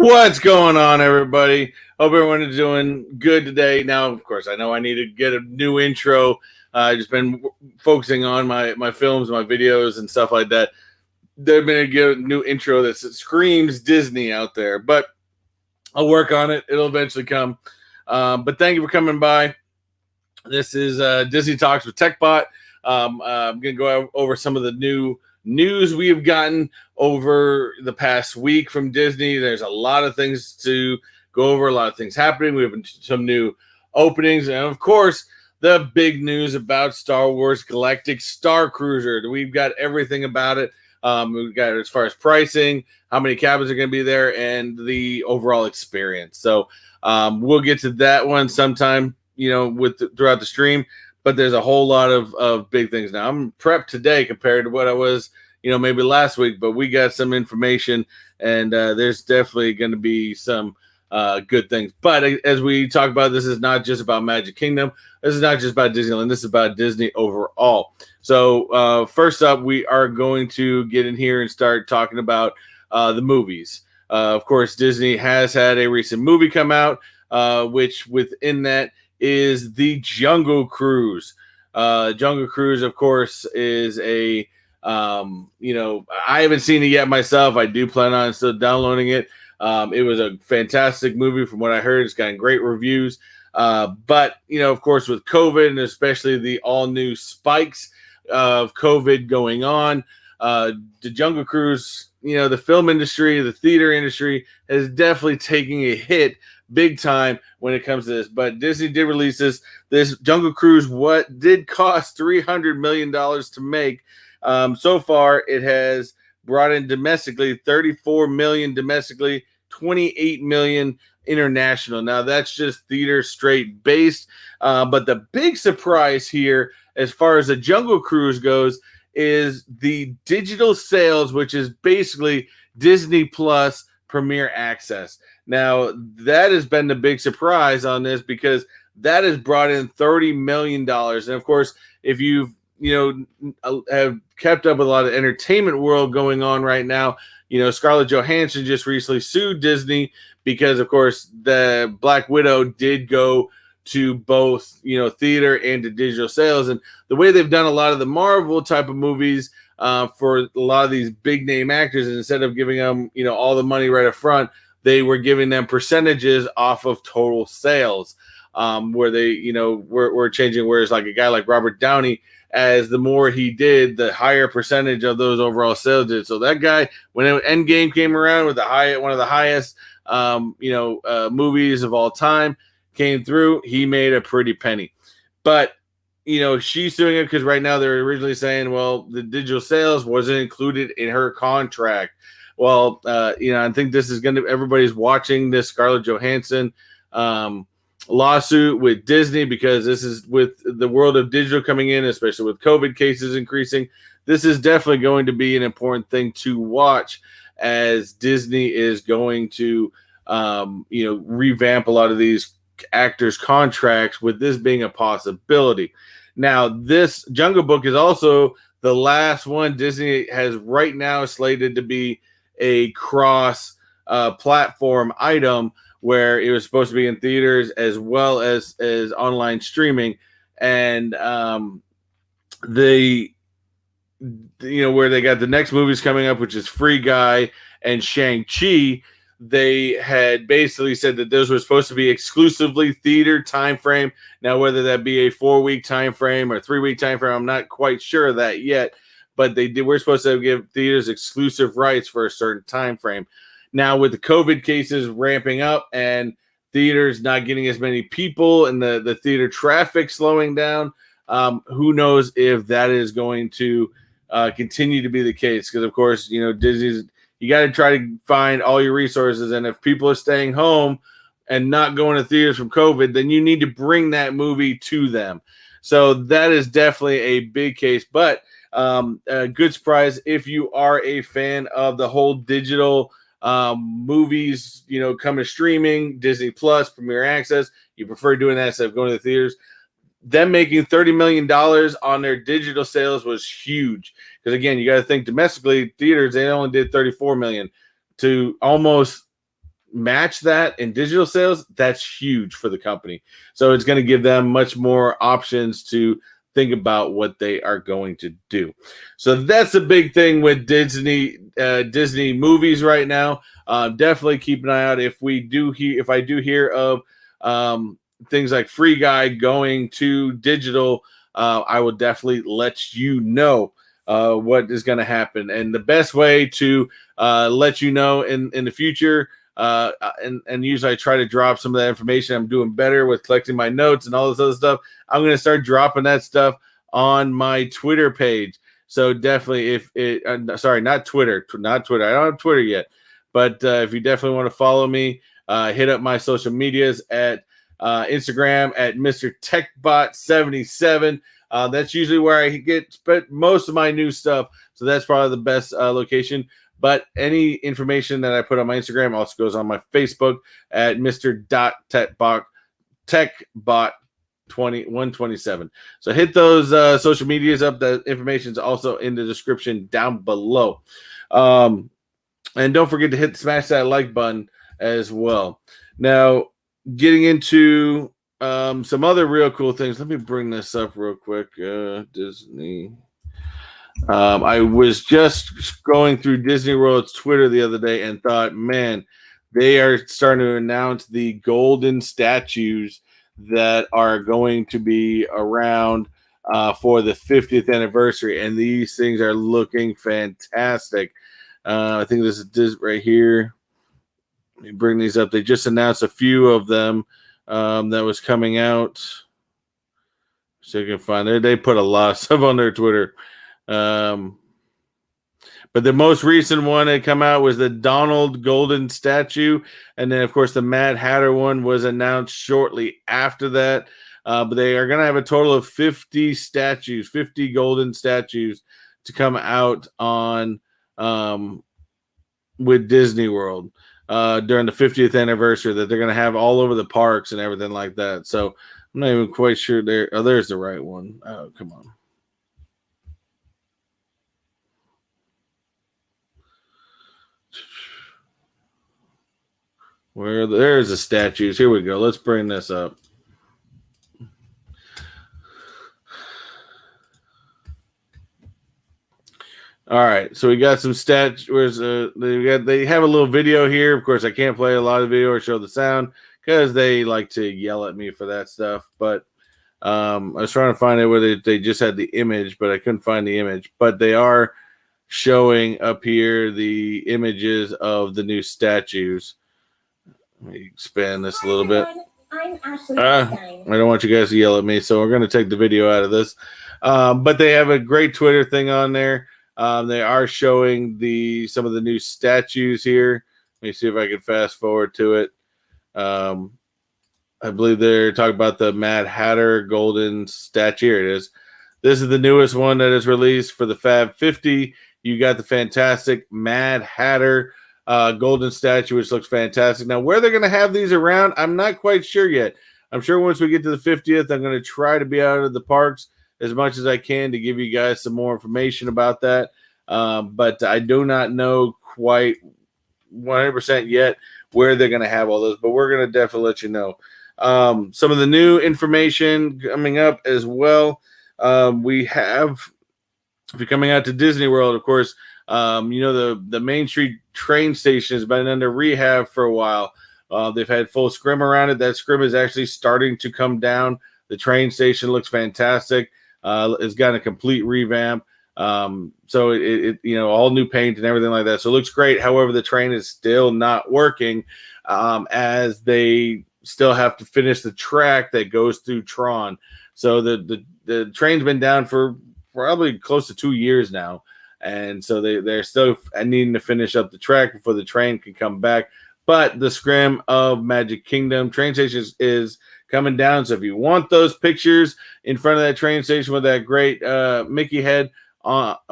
What's going on, everybody? Hope everyone is doing good today. Now, of course, I know I need to get a new intro. I've just been focusing on my films, my videos, and stuff like that. They've been a new intro that screams Disney out there, but I'll work on it. It'll eventually come. But thank you for coming by. This is Disney Talks with Techbot. I'm going to go over some of the new news we have gotten over the past week from Disney. There's a lot of things to go over, a lot of things happening. We have some new openings, and of course, the big news about Star Wars Galactic Star Cruiser. We've got everything about it. We've got as far as pricing, how many cabins are going to be there, and the overall experience. So we'll get to that one sometime, throughout the stream. But there's a whole lot of big things now. I'm prepped today compared to what I was, maybe last week. But we got some information, and there's definitely going to be some good things. But as we talk about, this is not just about Magic Kingdom. This is not just about Disneyland. This is about Disney overall. So first up, we are going to get in here and start talking about the movies. Of course, Disney has had a recent movie come out, which within that is the Jungle Cruise. Jungle Cruise, of course, is I haven't seen it yet myself. I do plan on still downloading it. It was a fantastic movie from what I heard. It's gotten great reviews. But, of course, with COVID and especially the all new spikes of COVID going on, the Jungle Cruise, the film industry, the theater industry is definitely taking a hit big time when it comes to this. But Disney did release this Jungle Cruise. What did cost $300 million to make? So far, it has brought in domestically $34 million domestically, $28 million international. Now that's just theater straight based. But the big surprise here, as far as the Jungle Cruise goes, is the digital sales, which is basically Disney Plus Premier Access. Now, that has been the big surprise on this because that has brought in $30 million. And of course, if you've, have kept up with a lot of entertainment world going on right now, Scarlett Johansson just recently sued Disney because, of course, the Black Widow did go to both, theater and to digital sales. And the way they've done a lot of the Marvel type of movies for a lot of these big name actors, instead of giving them, all the money right up front, they were giving them percentages off of total sales, where they, were changing. Whereas like a guy like Robert Downey, as the more he did, the higher percentage of those overall sales did. So that guy, when Endgame came around with one of the highest, movies of all time came through, he made a pretty penny. But, she's doing it because right now they're originally saying, well, the digital sales wasn't included in her contract. Well, I think this is everybody's watching this Scarlett Johansson lawsuit with Disney, because this is with the world of digital coming in, especially with COVID cases increasing. This is definitely going to be an important thing to watch as Disney is going to, revamp a lot of these actors' contracts, with this being a possibility. Now, this Jungle Book is also the last one Disney has right now slated to be a cross platform item, where it was supposed to be in theaters as well as online streaming. And where they got the next movies coming up, which is Free Guy and Shang-Chi, they had basically said that those were supposed to be exclusively theater time frame. Now, whether that be a 4-week time frame or 3-week time frame, I'm not quite sure of that yet. But we're supposed to give theaters exclusive rights for a certain time frame. Now, with the COVID cases ramping up and theaters not getting as many people and the theater traffic slowing down, who knows if that is going to continue to be the case? Because, of course, Disney's, you got to try to find all your resources. And if people are staying home and not going to theaters from COVID, then you need to bring that movie to them. So that is definitely a big case. But a good surprise if you are a fan of the whole digital movies, coming streaming, Disney Plus, Premier Access. You prefer doing that instead of going to the theaters. Them making $30 million on their digital sales was huge. Because again, you got to think domestically, theaters, they only did $34 million to almost match that in digital sales, that's huge for the company. So it's going to give them much more options to think about what they are going to do. So that's a big thing with Disney movies right now. Definitely keep an eye out if I do hear of things like Free Guy going to digital. I will definitely let you know what is going to happen. And the best way to let you know in the future, and usually I try to drop some of that information. I'm doing better with collecting my notes and all this other stuff. I'm going to start dropping that stuff on my Twitter page. So definitely, not Twitter. I don't have Twitter yet, but if you definitely want to follow me, hit up my social medias at Instagram at Mr. Techbot 77. That's usually where I get most of my new stuff. So that's probably the best location. But any information that I put on my Instagram also goes on my Facebook at Mr. Techbot 127. So hit those social medias up. The information is also in the description down below. And don't forget to smash that like button as well. Now, getting into some other real cool things. Let me bring this up real quick. Disney. I was just going through Disney World's Twitter the other day and thought, man, they are starting to announce the golden statues that are going to be around for the 50th anniversary. And these things are looking fantastic. I think this is right here. Let me bring these up. They just announced a few of them that was coming out. So you can find it. They put a lot of stuff on their Twitter. But the most recent one that come out was the Donald Golden statue. And then, of course, the Mad Hatter one was announced shortly after that. But they are going to have a total of 50 statues, 50 golden statues to come out on with Disney World during the 50th anniversary that they're going to have all over the parks and everything like that. So I'm not even quite sure there. Oh, there's the right one. Oh, come on. There's the statues. Here we go. Let's bring this up. All right, so we got some statues. They have a little video here. Of course, I can't play a lot of video or show the sound because they like to yell at me for that stuff. But I was trying to find it where they just had the image, but I couldn't find the image. But they are showing up here the images of the new statues. Let me expand this a little bit. I'm Ashley. I don't want you guys to yell at me, so we're going to take the video out of this. But they have a great Twitter thing on there. They are showing some of the new statues here. Let me see if I can fast forward to it. I believe they're talking about the Mad Hatter golden statue. Here it is. This is the newest one that is released for the Fab 50. You got the fantastic Mad Hatter golden statue, which looks fantastic. Now, where they're going to have these around, I'm not quite sure yet. I'm sure once we get to the 50th, I'm going to try to be out of the parks as much as I can to give you guys some more information about that. But I do not know quite 100% yet where they're going to have all those, but we're going to definitely let you know. Some of the new information coming up as well. We have, if you're coming out to Disney World, of course, the Main Street train station has been under rehab for a while. They've had full scrim around it. That scrim is actually starting to come down. The train station looks fantastic. It's got a complete revamp. So it all new paint and everything like that. So it looks great. However, the train is still not working as they still have to finish the track that goes through Tron. So the train's been down for probably close to 2 years now. And so they're still needing to finish up the track before the train can come back. But the scrim of Magic Kingdom train station is coming down. So if you want those pictures in front of that train station with that great Mickey head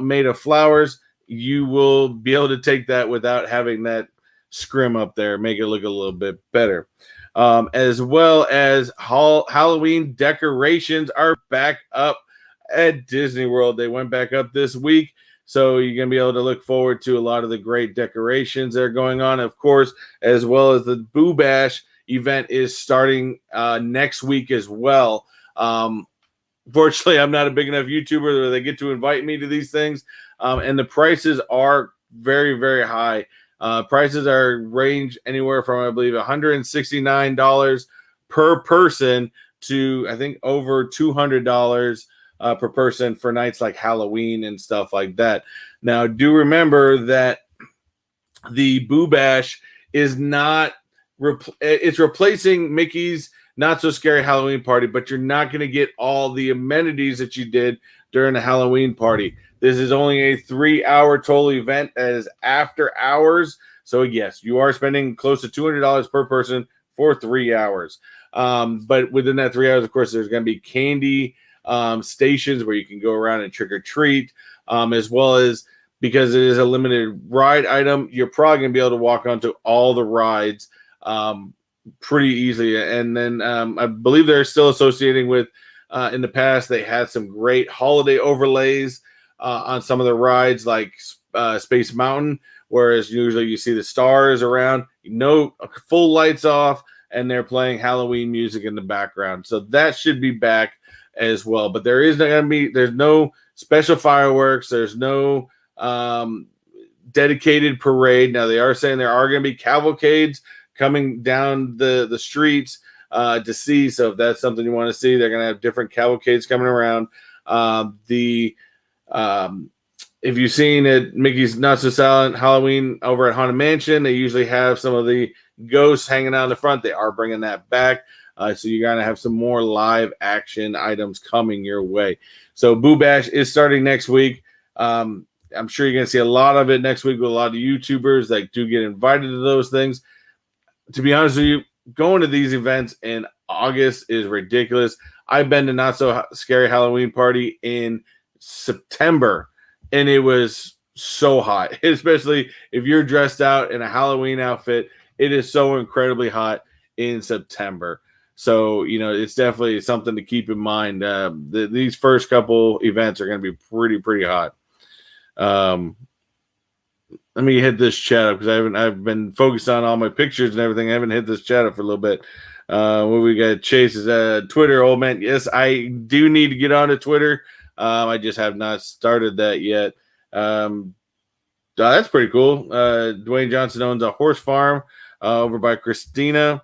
made of flowers, you will be able to take that without having that scrim up there, make it look a little bit better. As well as Halloween decorations are back up at Disney World. They went back up this week. So you're going to be able to look forward to a lot of the great decorations that are going on, of course, as well as the Boo Bash event is starting next week as well. Fortunately, I'm not a big enough YouTuber where they get to invite me to these things, and the prices are very, very high. Prices are range anywhere from, I believe, $169 per person to, I think, over $200 per person for nights like Halloween and stuff like that. Now, do remember that the Boo Bash is not it's replacing Mickey's Not So Scary Halloween Party, but you're not going to get all the amenities that you did during the Halloween party. This is only a 3-hour total event that is after hours. So yes, you are spending close to $200 per person for 3 hours. But within that 3 hours, of course, there's going to be candy stations where you can go around and trick or treat, as well as, because it is a limited ride item, you're probably going to be able to walk onto all the rides pretty easily. And then I believe they're still associating with, in the past, they had some great holiday overlays on some of the rides, like Space Mountain, whereas usually you see the stars around, full lights off, and they're playing Halloween music in the background. So that should be back as well. But there's no special fireworks. There's no dedicated parade. Now, they are saying there are going to be cavalcades coming down the streets to see. So if that's something you want to see, they're going to have different cavalcades coming around. If you've seen it, Mickey's Not So Silent Halloween over at Haunted Mansion, they usually have some of the ghosts hanging out in the front. They are bringing that back. So you're going to have some more live action items coming your way. So Boo Bash is starting next week. I'm sure you're going to see a lot of it next week with a lot of YouTubers that do get invited to those things. To be honest with you, going to these events in August is ridiculous. I've been to Not So Scary Halloween Party in September, and it was so hot, especially if you're dressed out in a Halloween outfit. It is so incredibly hot in September. So, it's definitely something to keep in mind. These first couple events are going to be pretty hot. Let me hit this chat up because I've been focused on all my pictures and everything. I haven't hit this chat up for a little bit. What we got? Chase's Twitter, old man. Yes, I do need to get onto Twitter. I just have not started that yet. That's pretty cool. Dwayne Johnson owns a horse farm over by Christina.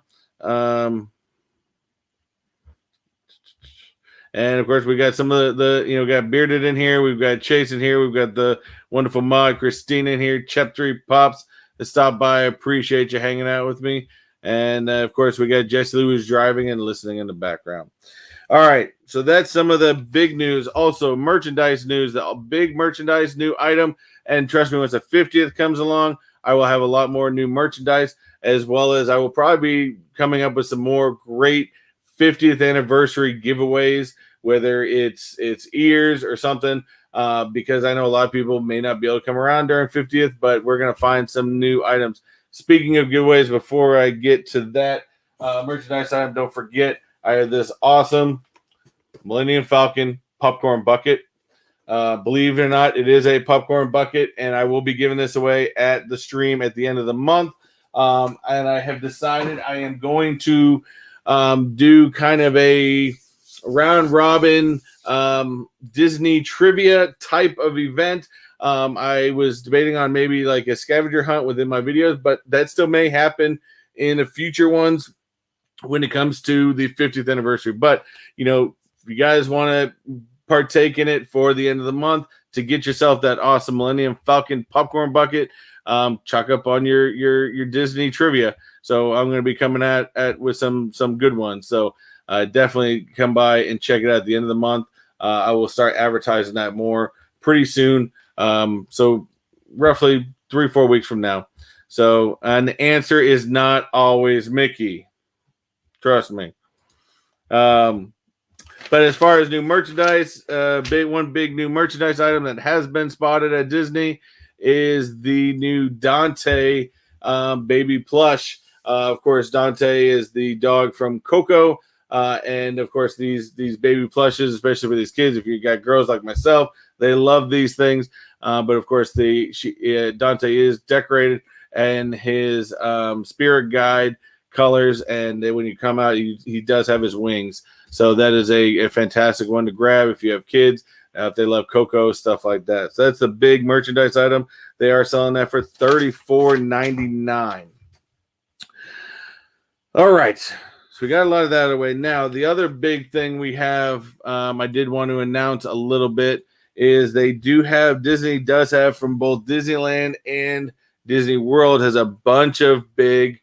And of course, we got some of the got Bearded in here. We've got Chase in here. We've got the wonderful Mod Christina in here. Chep3 Pops that stopped by. I appreciate you hanging out with me. And of course, we got Jesse Lewis driving and listening in the background. All right, so that's some of the big news. Also, merchandise news, the big merchandise new item. And trust me, once the 50th comes along, I will have a lot more new merchandise, as well as I will probably be coming up with some more great 50th anniversary giveaways, whether it's ears or something, because I know a lot of people may not be able to come around during 50th, but we're going to find some new items. Speaking of giveaways, before I get to that merchandise item, don't forget, I have this awesome Millennium Falcon popcorn bucket. Believe it or not, it is a popcorn bucket, and I will be giving this away at the stream at the end of the month. And I have decided I am going to do kind of a round robin Disney trivia type of event. I was debating on maybe like a scavenger hunt within my videos, but that still may happen in the future ones when it comes to the 50th anniversary. But, if you guys want to partake in it for the end of the month to get yourself that awesome Millennium Falcon popcorn bucket, chalk up on your Disney trivia. So I'm going to be coming at with some good ones. So definitely come by and check it out at the end of the month. I will start advertising that more pretty soon. So roughly 3-4 weeks from now. So, and the answer is not always Mickey. Trust me. But as far as new merchandise, one big new merchandise item that has been spotted at Disney is the new Dante baby plush. Of course, Dante is the dog from Coco. And of course, these baby plushes, especially for these kids, if you got girls like myself, they love these things. But of course, Dante is decorated and his spirit guide colors, and when you come out, he does have his wings. So that is a fantastic one to grab if you have kids, if they love Coco, stuff like that. So that's a big merchandise item. They are selling that for $34.99. All right. So we got a lot of that away. Now, the other big thing we have, I did want to announce a little bit, is Disney does have from both Disneyland and Disney World has a bunch of big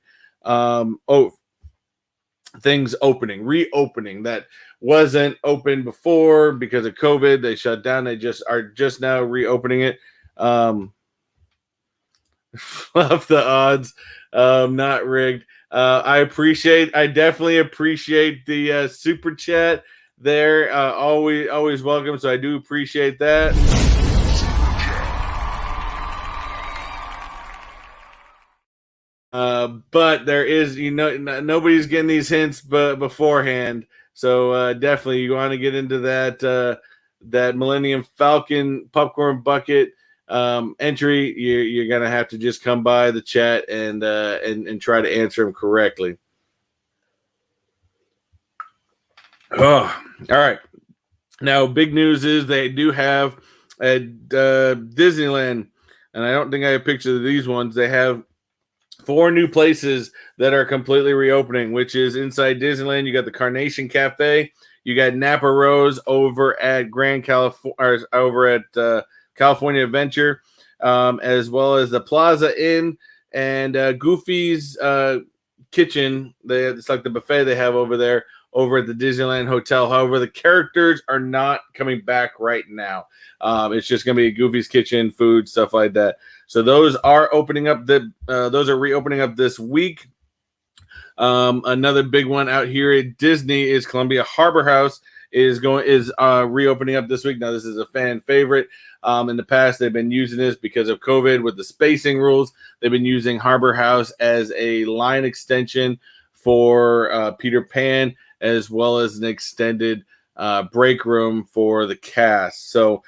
things reopening that wasn't open before because of COVID. They shut down. They are just now reopening it. Love the odds. Not rigged. I definitely appreciate the super chat there. Always welcome. So I do appreciate that. But there is, nobody's getting these hints beforehand. So definitely you want to get into that Millennium Falcon popcorn bucket entry. You're gonna have to just come by the chat and try to answer them correctly. Oh, all right. Now, big news is they do have at Disneyland, and I don't think I have pictures of these ones. They have 4 new places that are completely reopening, which is inside Disneyland. You got the Carnation Cafe, you got Napa Rose over at California Adventure, as well as the Plaza Inn and Goofy's Kitchen. It's like the buffet they have over there over at the Disneyland Hotel. However, the characters are not coming back right now. It's just going to be Goofy's Kitchen, food, stuff like that. So those are opening up. Those are reopening up this week. Another big one out here at Disney is Columbia Harbor House is reopening up this week. Now, this is a fan favorite. In the past, they've been using this because of COVID with the spacing rules. They've been using Harbor House as a line extension for Peter Pan, as well as an extended break room for the cast. So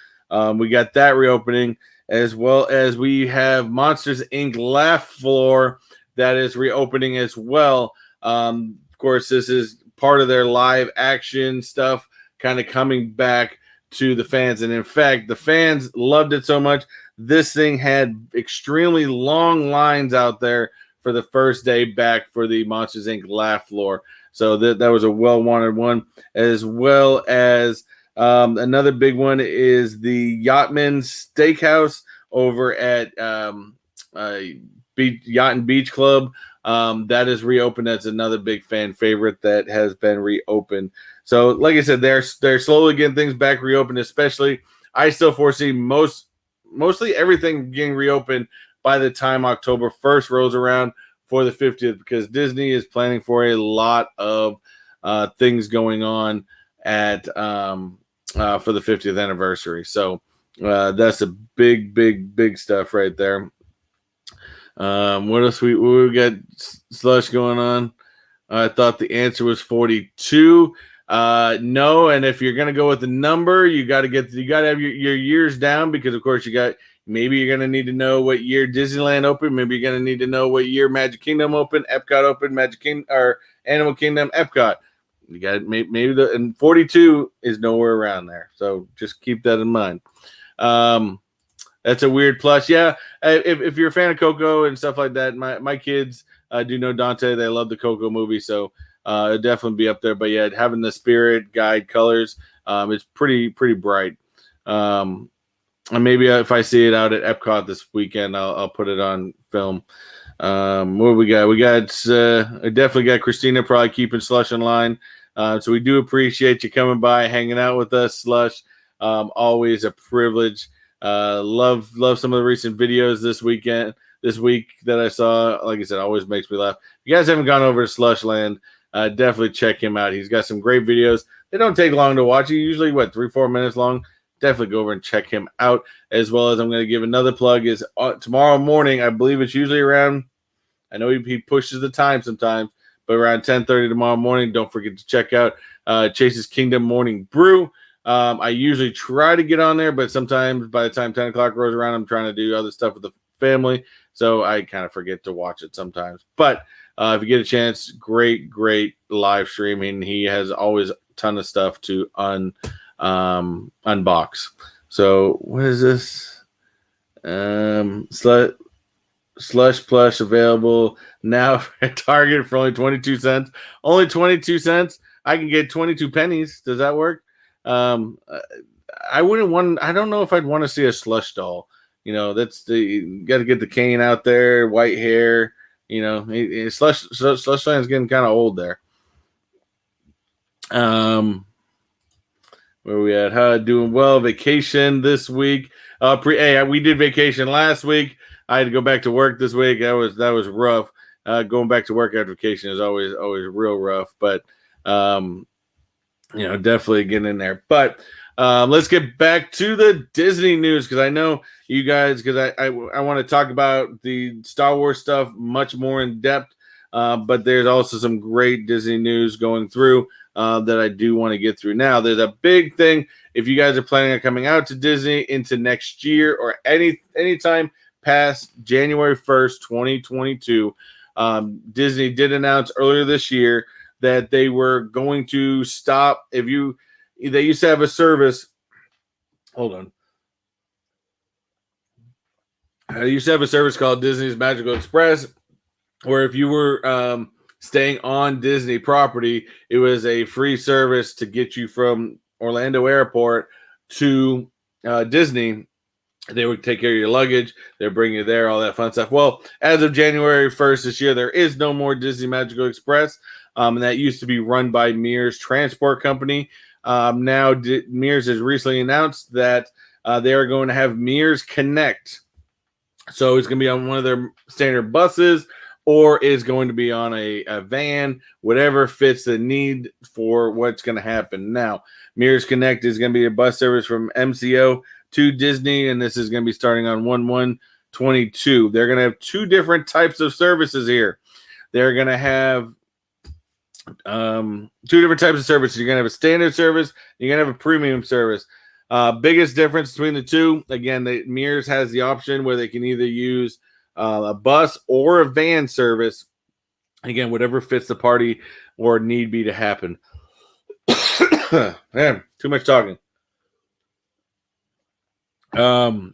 we got that reopening, as well as we have Monsters, Inc. Laugh Floor that is reopening as well. Of course, this is part of their live action stuff kind of coming back to the fans. And in fact, the fans loved it so much. This thing had extremely long lines out there for the first day back for the Monsters, Inc. Laugh Floor. So that was a well-wanted one, as well as another big one is the Yachtman's Steakhouse over at Yacht and Beach Club. That is reopened. That's another big fan favorite that has been reopened. So, like I said, they're slowly getting things back reopened. Especially, I still foresee mostly everything getting reopened by the time October 1st rolls around for the 50th, because Disney is planning for a lot of things going on at for the 50th anniversary. So that's a big stuff right there. What else we got? Slush going on. I thought the answer was 42. No, and if you're gonna go with the number, you got to have your years down, because of course maybe you're gonna need to know what year Disneyland opened. Maybe you're gonna need to know what year Magic Kingdom opened, Epcot opened, Magic Kingdom or Animal Kingdom, Epcot. You got maybe and 42 is nowhere around there. So just keep that in mind. That's a weird plush. Yeah, if you're a fan of Coco and stuff like that, my kids do know Dante. They love the Coco movie, so it'll definitely be up there. But yeah, having the spirit guide colors, it's pretty bright. And maybe if I see it out at Epcot this weekend, I'll put it on film. What we got? I definitely got Christina probably keeping Slush in line. So we do appreciate you coming by, hanging out with us, Slush. Always a privilege. Love some of the recent videos this week that I saw. Like I said, always makes me laugh. If you guys haven't gone over to Slushland, definitely check him out. He's got some great videos. They don't take long to watch. Usually 3-4 minutes long. Definitely go over and check him out, as well as I'm going to give another plug is tomorrow morning. I believe it's usually around, I know he pushes the time sometimes, but around 10:30 tomorrow morning. Don't forget to check out Chase's Kingdom Morning Brew. I usually try to get on there, but sometimes by the time 10 o'clock rolls around, I'm trying to do other stuff with the family. So I kind of forget to watch it sometimes. But if you get a chance, great live streaming. He has always a ton of stuff to unbox. So what is this? Slush plush available now at Target for only 22 cents. Only 22 cents. I can get 22 pennies. Does that work? I don't know if I'd want to see a slush doll. You know, you got to get the cane out there, white hair. You know, slush line is getting kind of old there. Where we at? Doing well. Vacation this week. We did vacation last week. I had to go back to work this week. That was rough. Going back to work after vacation is always real rough. But definitely getting in there. But let's get back to the Disney news, because I know you guys, because I want to talk about the Star Wars stuff much more in depth. But there's also some great Disney news going through that I do want to get through. Now, there's a big thing. If you guys are planning on coming out to Disney into next year or anytime past January 1st, 2022, Disney did announce earlier this year that they were going to stop. They used to have a service. Hold on. They used to have a service called Disney's Magical Express, where if you were staying on Disney property, it was a free service to get you from Orlando Airport to Disney. They would take care of your luggage. They'd bring you there, all that fun stuff. Well, as of January 1st this year, there is no more Disney Magical Express. And that used to be run by Mears Transport Company. Now, Mears has recently announced that they are going to have Mears Connect. So it's going to be on one of their standard buses, or is going to be on a van, whatever fits the need for what's going to happen. Now, Mears Connect is going to be a bus service from MCO to Disney, and this is going to be starting on 1/1/22. They're going to have two different types of services here. They're going to have two different types of services. You're going to have a standard service. You're going to have a premium service. Biggest difference between the two, again, Mears has the option where they can either use a bus or a van service. Again, whatever fits the party or need be to happen. Man, too much talking. Now,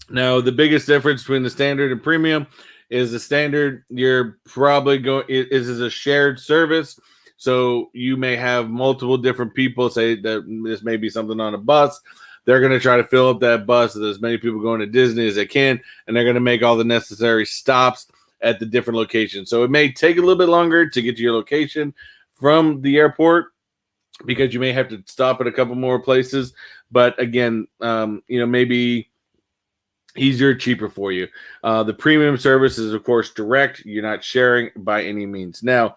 the biggest difference between the standard and premium is the standard. You're probably going is a shared service, so you may have multiple different people. Say that this may be something on a bus. They're going to try to fill up that bus with as many people going to Disney as they can, and they're going to make all the necessary stops at the different locations. So it may take a little bit longer to get to your location from the airport, because you may have to stop at a couple more places. But again, maybe easier, cheaper for you. The premium service is, of course, direct. You're not sharing by any means. Now,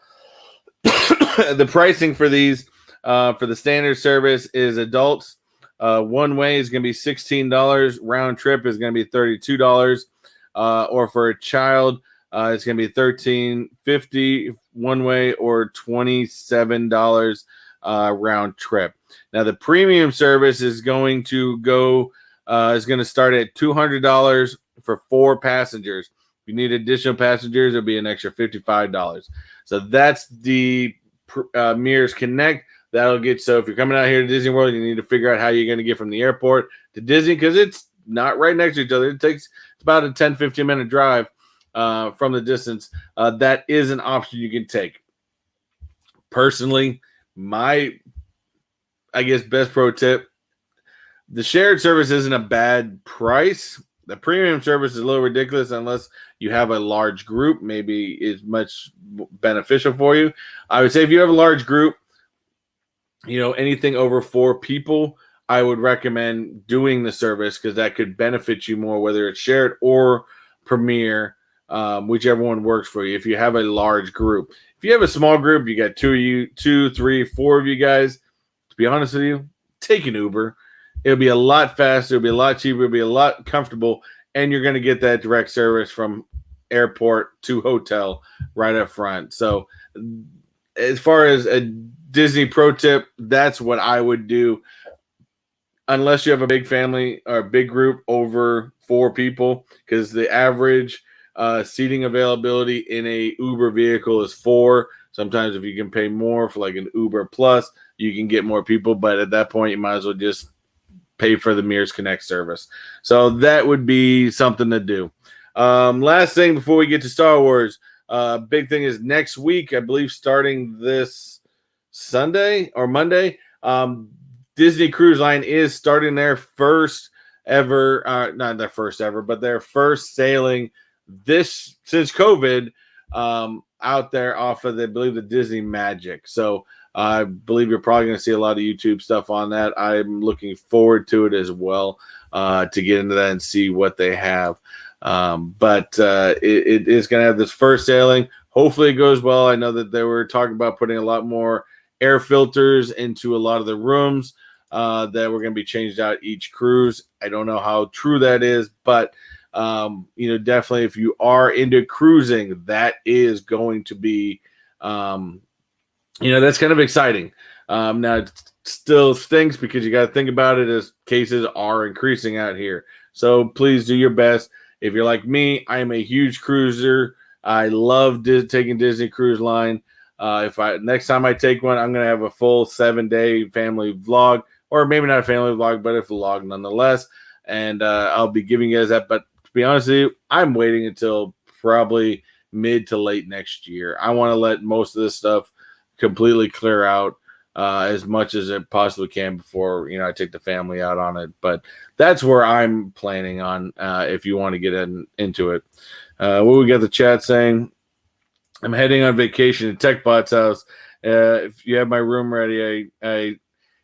the pricing for these, for the standard service, is adults. One way is going to be $16. Round trip is going to be $32. Or for a child, it's going to be $13.50 one way, or $27 round trip. Now, the premium service is going to start at $200 for 4 passengers. If you need additional passengers, it'll be an extra $55. So that's the Mears Connect. That'll get, so if you're coming out here to Disney World, you need to figure out how you're going to get from the airport to Disney, because it's not right next to each other. It's about a 10-15 minute drive from the distance. That is an option you can take. Personally, my, I guess, best pro tip, the shared service isn't a bad price. The premium service is a little ridiculous unless you have a large group. Maybe is much beneficial for you. I would say if you have a large group, anything over 4 people, I would recommend doing the service, because that could benefit you more, whether it's shared or premier, whichever one works for you. If you have a large group, if you have a small group, you got 2, 3, 4 of you guys, to be honest with you, take an Uber. It'll be a lot faster. It'll be a lot cheaper. It'll be a lot comfortable. And you're going to get that direct service from airport to hotel right up front. So as far as a Disney pro tip, that's what I would do unless you have a big family or a big group over 4 people, because the average seating availability in a Uber vehicle is 4. Sometimes if you can pay more for like an Uber Plus, you can get more people. But at that point, you might as well just pay for the Mears Connect service. So that would be something to do. Last thing before we get to Star Wars, big thing is next week, I believe starting this Sunday or Monday, Disney Cruise Line is starting their first ever, not their first ever, but their first sailing this since COVID out there off of, I believe, the Disney Magic. So I believe you're probably going to see a lot of YouTube stuff on that. I'm looking forward to it as well to get into that and see what they have. But it is going to have this first sailing. Hopefully it goes well. I know that they were talking about putting a lot more air filters into a lot of the rooms that were going to be changed out each cruise. I don't know how true that is, but definitely if you are into cruising, that is going to be, that's kind of exciting. Now it still stinks because you got to think about it as cases are increasing out here. So please do your best. If you're like me, I am a huge cruiser. I love taking Disney Cruise Line. Next time I take one, I'm going to have a full 7-day family vlog, or maybe not a family vlog, but a vlog nonetheless. And I'll be giving you guys that. But to be honest with you, I'm waiting until probably mid to late next year. I want to let most of this stuff completely clear out as much as it possibly can before I take the family out on it. But that's where I'm planning on if you want to get into it. What we got the chat saying? I'm heading on vacation at Techbot's house. If you have my room ready, I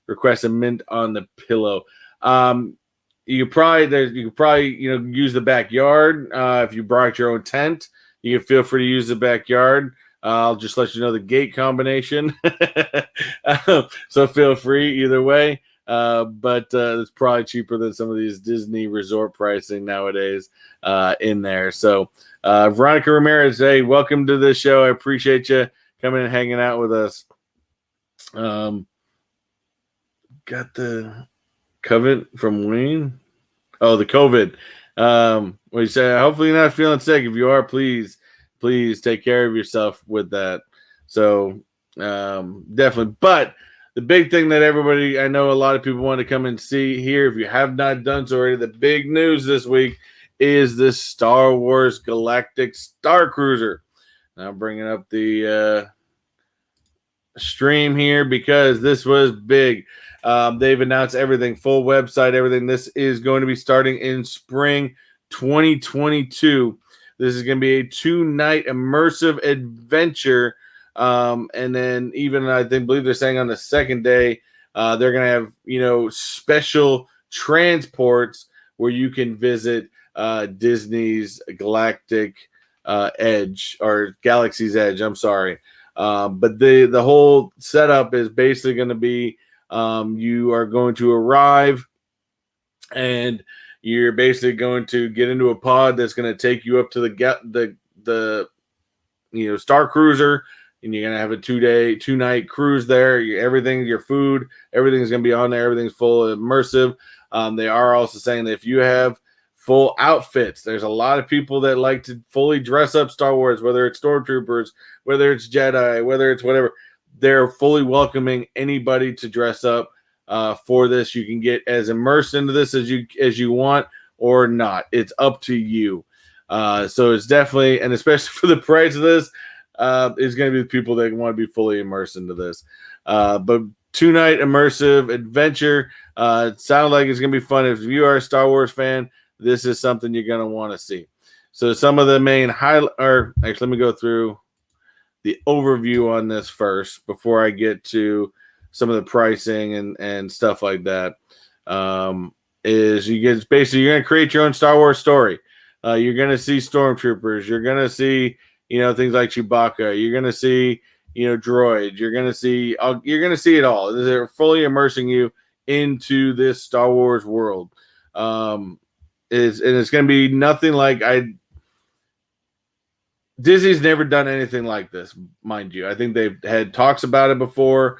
request a mint on the pillow. You could probably use the backyard. If you brought your own tent, you can feel free to use the backyard. I'll just let you know the gate combination. So feel free either way. But it's probably cheaper than some of these Disney resort pricing nowadays in there. So Veronica Ramirez, hey, welcome to the show. I appreciate you coming and hanging out with us. Got the covet from Wayne. Oh, the COVID. We say hopefully you're not feeling sick. If you are, please take care of yourself with that. So definitely. But the big thing that everybody, I know a lot of people want to come and see here, if you have not done so already, the big news this week is the Star Wars Galactic Star Cruiser. Now bringing up the stream here because this was big. They've announced everything, full website, everything. This is going to be starting in spring 2022. This is going to be a 2-night immersive adventure. And then even believe they're saying on the second day, they're going to have, special transports where you can visit Disney's Galactic Edge, or Galaxy's Edge. I'm sorry. But the whole setup is basically going to be you are going to arrive and you're basically going to get into a pod that's going to take you up to the Star Cruiser, and you're going to have a 2-night cruise there. Everything, your food, everything's going to be on there. Everything's full immersive. They are also saying that if you have full outfits, there's a lot of people that like to fully dress up Star Wars, whether it's stormtroopers, whether it's Jedi, whether it's whatever. They're fully welcoming anybody to dress up for this. You can get as immersed into this as you want or not. It's up to you. So it's definitely, and especially for the price of this, is going to be the people that want to be fully immersed into this. But 2-night immersive adventure. It sounds like it's going to be fun. If you are a Star Wars fan, this is something you're going to want to see. So some of the main let me go through the overview on this first before I get to some of the pricing and stuff like that. Is you're going to create your own Star Wars story. You're going to see stormtroopers. You're going to see, things like Chewbacca. You're going to see, droids. You're going to see it all. They're fully immersing you into this Star Wars world. It's going to be nothing like Disney's never done anything like this, mind you. I think they've had talks about it before.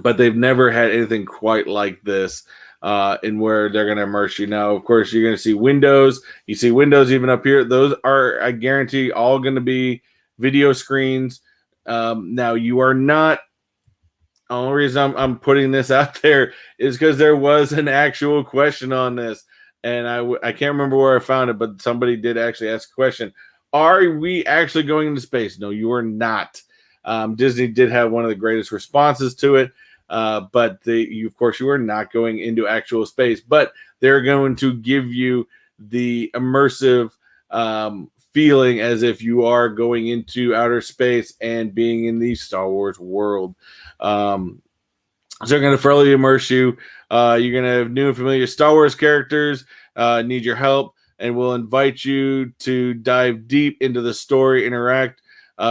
but they've never had anything quite like this. In where they're going to immerse you. Now, of course, you're going to see windows. You see windows even up here. Those are, I guarantee, all going to be video screens. Now, you are not. The only reason I'm putting this out there is because there was an actual question on this, and I can't remember where I found it, but somebody did actually ask a question. Are we actually going into space? No, you are not. Disney did have one of the greatest responses to it. But of course, you are not going into actual space, but they're going to give you the immersive feeling as if you are going into outer space and being in the Star Wars world. So they're going to thoroughly immerse you. You're going to have new and familiar Star Wars characters, need your help, and will invite you to dive deep into the story, interact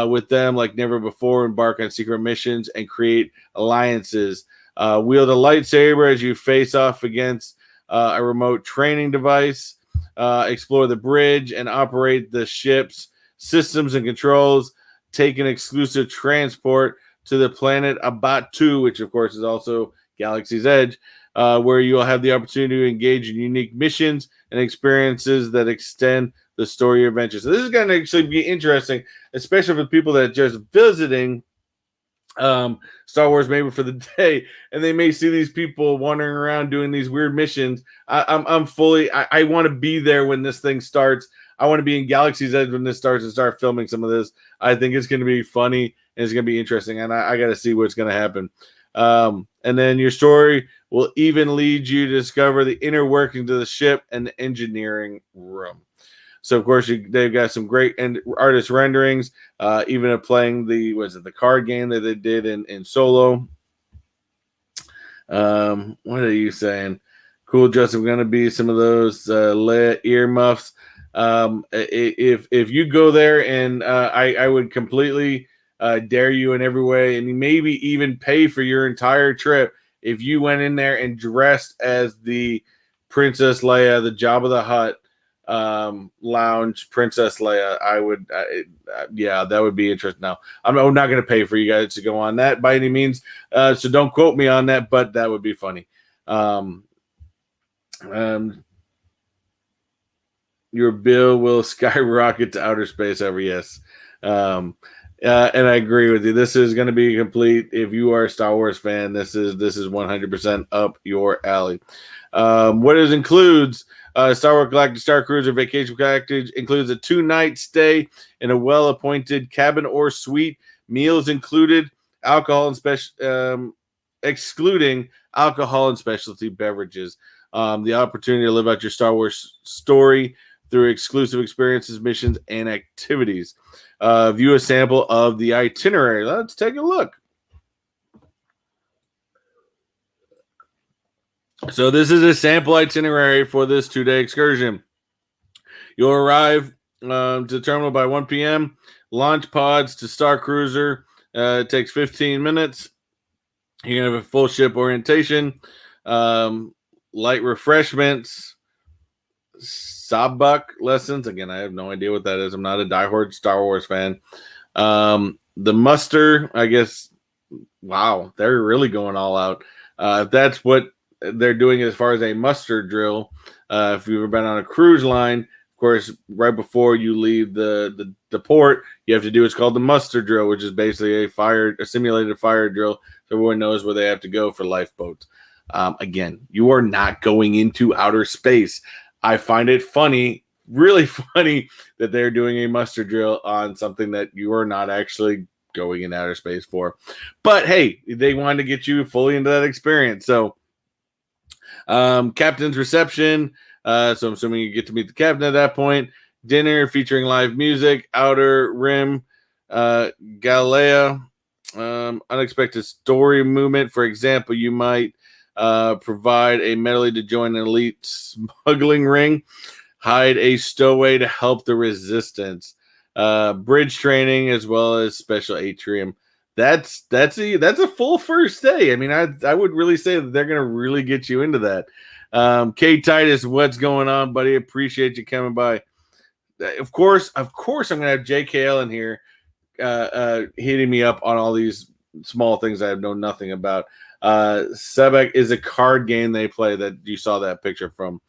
with them like never before, embark on secret missions, and create alliances. Wield a lightsaber as you face off against a remote training device. Explore the bridge and operate the ship's systems and controls. Take an exclusive transport to the planet Abatu, which of course is also Galaxy's Edge, where you'll have the opportunity to engage in unique missions and experiences that extend the story adventure. So this is going to actually be interesting, especially for people that are just visiting Star Wars maybe for the day, and they may see these people wandering around doing these weird missions. I'm fully. I want to be there when this thing starts. I want to be in Galaxy's Edge when this starts and start filming some of this. I think it's going to be funny and it's going to be interesting, and I got to see what's going to happen. And then your story will even lead you to discover the inner workings of the ship and the engineering room. So of course they've got some great artist renderings, even playing the card game that they did in Solo. What are you saying? Cool, Justin. Going to be some of those Leia earmuffs. If you go there, and I would completely dare you in every way, and maybe even pay for your entire trip if you went in there and dressed as the Princess Leia, the Jabba the Hutt lounge Princess Leia. Yeah, that would be interesting. Now, I'm not going to pay for you guys to go on that by any means, so don't quote me on that, but that would be funny. Your bill will skyrocket to outer space ever. Yes. And I agree with you. This is going to be complete. If you are a Star Wars fan, this is 100% up your alley. What it includes, Star Wars Galactic Star Cruiser Vacation Package includes a 2-night stay in a well-appointed cabin or suite, meals included, alcohol and excluding alcohol and specialty beverages. The opportunity to live out your Star Wars story through exclusive experiences, missions, and activities. View a sample of the itinerary. Let's take a look. So this is a sample itinerary for this 2-day excursion. You'll arrive to the terminal by 1 p.m. Launch pods to Star Cruiser. It takes 15 minutes. You're going to have a full ship orientation, light refreshments, sabak lessons. Again, I have no idea what that is. I'm not a diehard Star Wars fan. The muster, I guess, wow, they're really going all out. If that's what they're doing as far as a muster drill, if you've ever been on a cruise line, of course, right before you leave the port, you have to do what's called the muster drill, which is basically a simulated fire drill, so everyone knows where they have to go for lifeboats. Again, you are not going into outer space. I find it funny, really funny, that they're doing a muster drill on something that you are not actually going in outer space for. But hey, they wanted to get you fully into that experience. So captain's reception. So I'm assuming you get to meet the captain at that point. Dinner featuring live music, Outer Rim, Galilea, unexpected story movement. For example, you might provide a medley to join an elite smuggling ring, hide a stowaway to help the resistance, bridge training, as well as special atrium. That's a full first day. I mean, I would really say that they're going to really get you into that. K Titus, what's going on, buddy? Appreciate you coming by. Of course, I'm going to have JKL in here hitting me up on all these small things I have known nothing about. Sebek is a card game they play that you saw that picture from.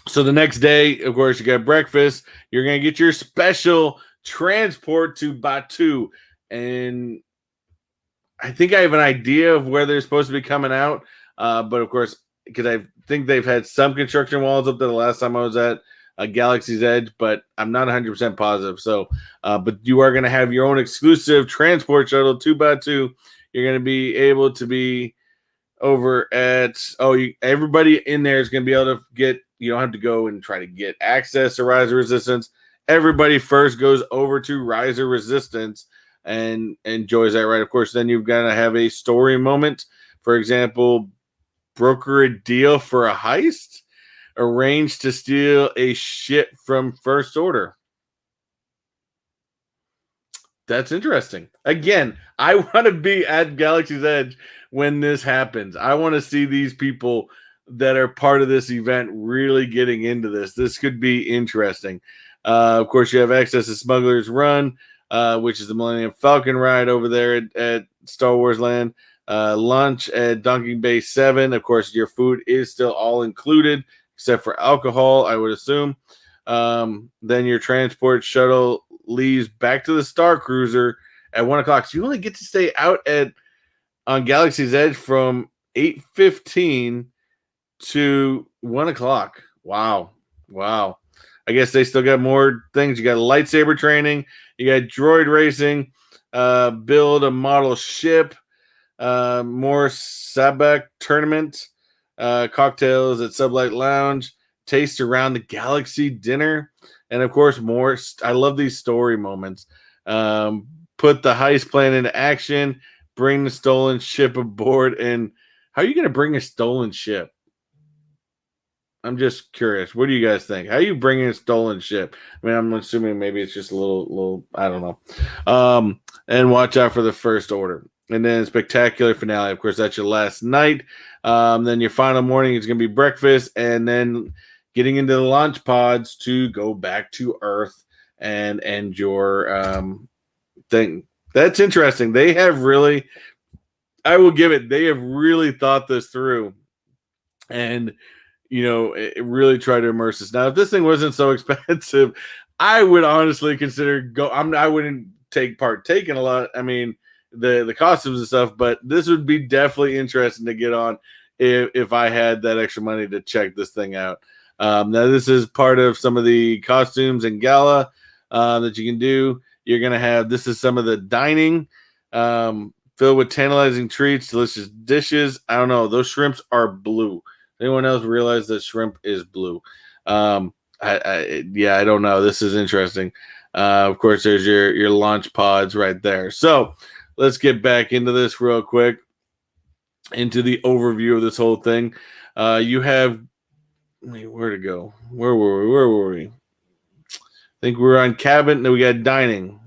So the next day, of course, you got breakfast. You're going to get your special transport to Batu. And I think I have an idea of where they're supposed to be coming out. But of course, because I think they've had some construction walls up there the last time I was at Galaxy's Edge, but I'm not 100% positive. So, but you are going to have your own exclusive transport shuttle 2x2. You're going to be able to be over at, everybody in there is going to be able to get, you don't have to go and try to get access to Rise of Resistance. Everybody first goes over to Rise of Resistance and enjoys that, right? Of course, then you've got to have a story moment. For example, broker a deal for a heist, arrange to steal a ship from First Order. That's interesting. Again, I want to be at Galaxy's Edge when this happens. I want to see these people that are part of this event really getting into this. This could be interesting. Of course, you have access to Smuggler's Run, which is the Millennium Falcon ride over there at Star Wars Land. Lunch at Dunking Bay 7. Of course, your food is still all included, except for alcohol, I would assume. Then your transport shuttle leaves back to the Star Cruiser at 1 o'clock. So you only get to stay out on Galaxy's Edge from 8:15 to 1 o'clock. Wow. I guess they still got more things. You got lightsaber training. You got droid racing. Build a model ship. More Sabak tournament. Cocktails at Sublight Lounge. Taste around the galaxy dinner. And, of course, more. I love these story moments. Put the heist plan into action. Bring the stolen ship aboard. And how are you going to bring a stolen ship? I'm just curious. What do you guys think? How are you bringing a stolen ship? I mean, I'm assuming maybe it's just a little. I don't know. And watch out for the First Order. And then spectacular finale. Of course, that's your last night. Then your final morning is going to be breakfast. And then getting into the launch pods to go back to Earth and end your thing. That's interesting. They have really, I will give it, they have really thought this through. And it really try to immerse us. Now, if this thing wasn't so expensive, I would honestly consider I wouldn't partake in a lot. I mean, the costumes and stuff, but this would be definitely interesting to get on if I had that extra money to check this thing out. Now, this is part of some of the costumes and gala that you can do. You're gonna have this is some of the dining filled with tantalizing treats, delicious dishes. I don't know. Those shrimps are blue. Anyone else realize that shrimp is blue? I don't know. This is interesting. Of course, there's your launch pods right there. So let's get back into this real quick, into the overview of this whole thing. You have where to go? Where were we? I think we're on cabin. Then we got dining.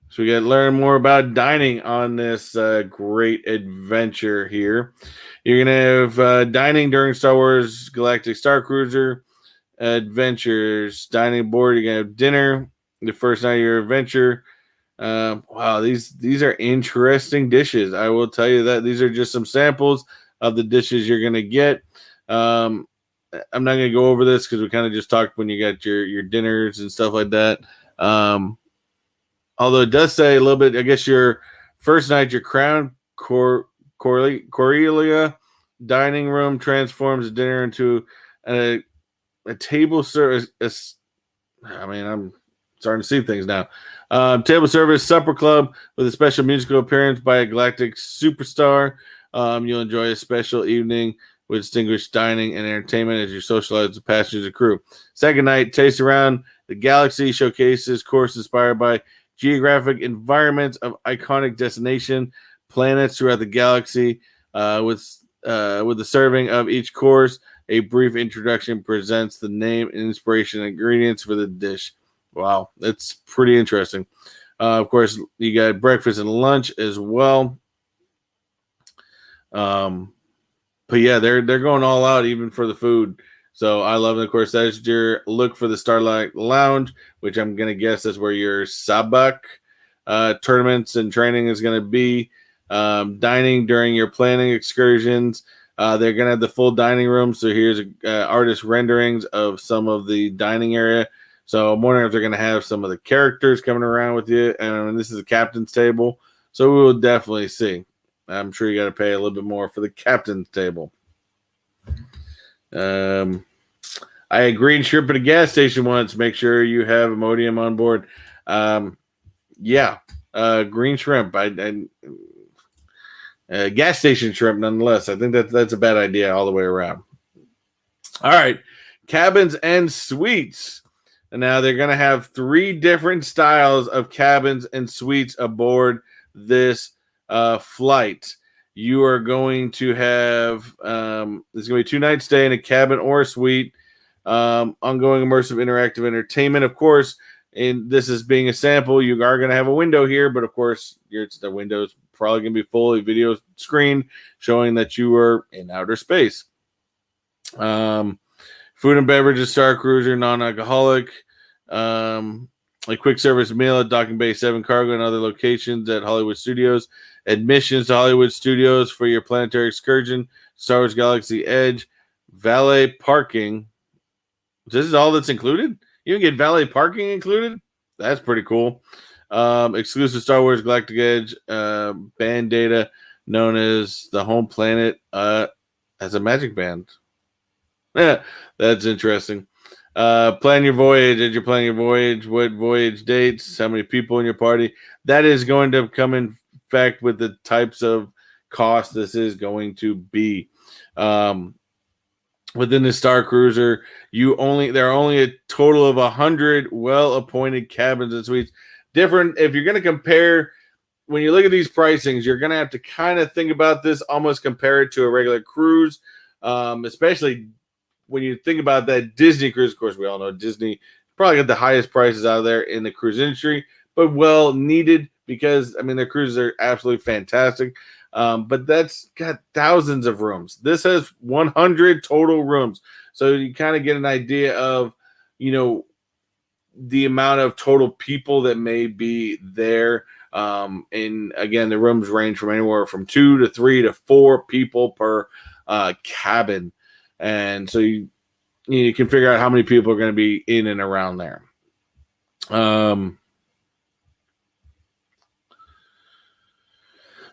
So we got to learn more about dining on this great adventure here. You're going to have dining during Star Wars Galactic Star Cruiser adventures. Dining board, you're going to have dinner the first night of your adventure. Wow, these are interesting dishes. I will tell you that these are just some samples of the dishes you're going to get. I'm not going to go over this because we kind of just talked when you got your dinners and stuff like that. Although it does say a little bit, I guess your first night, your crown Corellia dining room transforms dinner into a table service. I'm starting to see things now. Table service supper club with a special musical appearance by a Galactic superstar. You'll enjoy a special evening with distinguished dining and entertainment as you socialize with passengers and crew. Second night, taste around the galaxy showcases course inspired by geographic environments of iconic destination planets throughout the galaxy. With the serving of each course, a brief introduction presents the name and inspiration and ingredients for the dish. Wow, that's pretty interesting. Of course, you got breakfast and lunch as well. But yeah, they're going all out even for the food. So I love it. Of course, that's your look for the Starlight Lounge, which I'm going to guess is where your sabak tournaments and training is going to be. Dining during your planning excursions. They're going to have the full dining room. So here's artist renderings of some of the dining area. So I'm wondering if they're going to have some of the characters coming around with you. And this is the captain's table. So we will definitely see. I'm sure you got to pay a little bit more for the captain's table. I had green shrimp at a gas station once. Make sure you have Imodium on board. Green shrimp. Gas station shrimp, nonetheless. I think that's a bad idea all the way around. All right, cabins and suites. And now they're going to have 3 different styles of cabins and suites aboard this flight. You are going to have there's going to be 2 nights stay in a cabin or a suite. Ongoing immersive interactive entertainment, of course. And this is being a sample. You are going to have a window here, but of course, the window is probably going to be fully video screen, showing that you are in outer space. Food and beverages, Star Cruiser, non-alcoholic. A quick service meal at Docking Bay 7 Cargo and other locations at Hollywood Studios. Admissions to Hollywood Studios for your planetary excursion. Star Wars Galaxy Edge. Valet parking. This is all that's included? You can get valet parking included? That's pretty cool. Exclusive Star Wars Galactic Edge band data known as the home planet as a magic band. Yeah, that's interesting. Plan your voyage. As you're planning your voyage, what voyage dates, how many people in your party. That is going to come in fact with the types of cost this is going to be. Within the Star Cruiser, there are only a total of 100 well-appointed cabins and suites. Different, if you're going to compare, when you look at these pricings, you're going to have to kind of think about this, almost compare it to a regular cruise, especially when you think about that Disney cruise. Of course, we all know Disney probably got the highest prices out there in the cruise industry, but well needed because, their cruises are absolutely fantastic. But that's got thousands of rooms. This has 100 total rooms. So you kind of get an idea of, the amount of total people that may be there. And again, the rooms range from anywhere from 2 to 3 to 4 people per cabin. And so you can figure out how many people are going to be in and around there.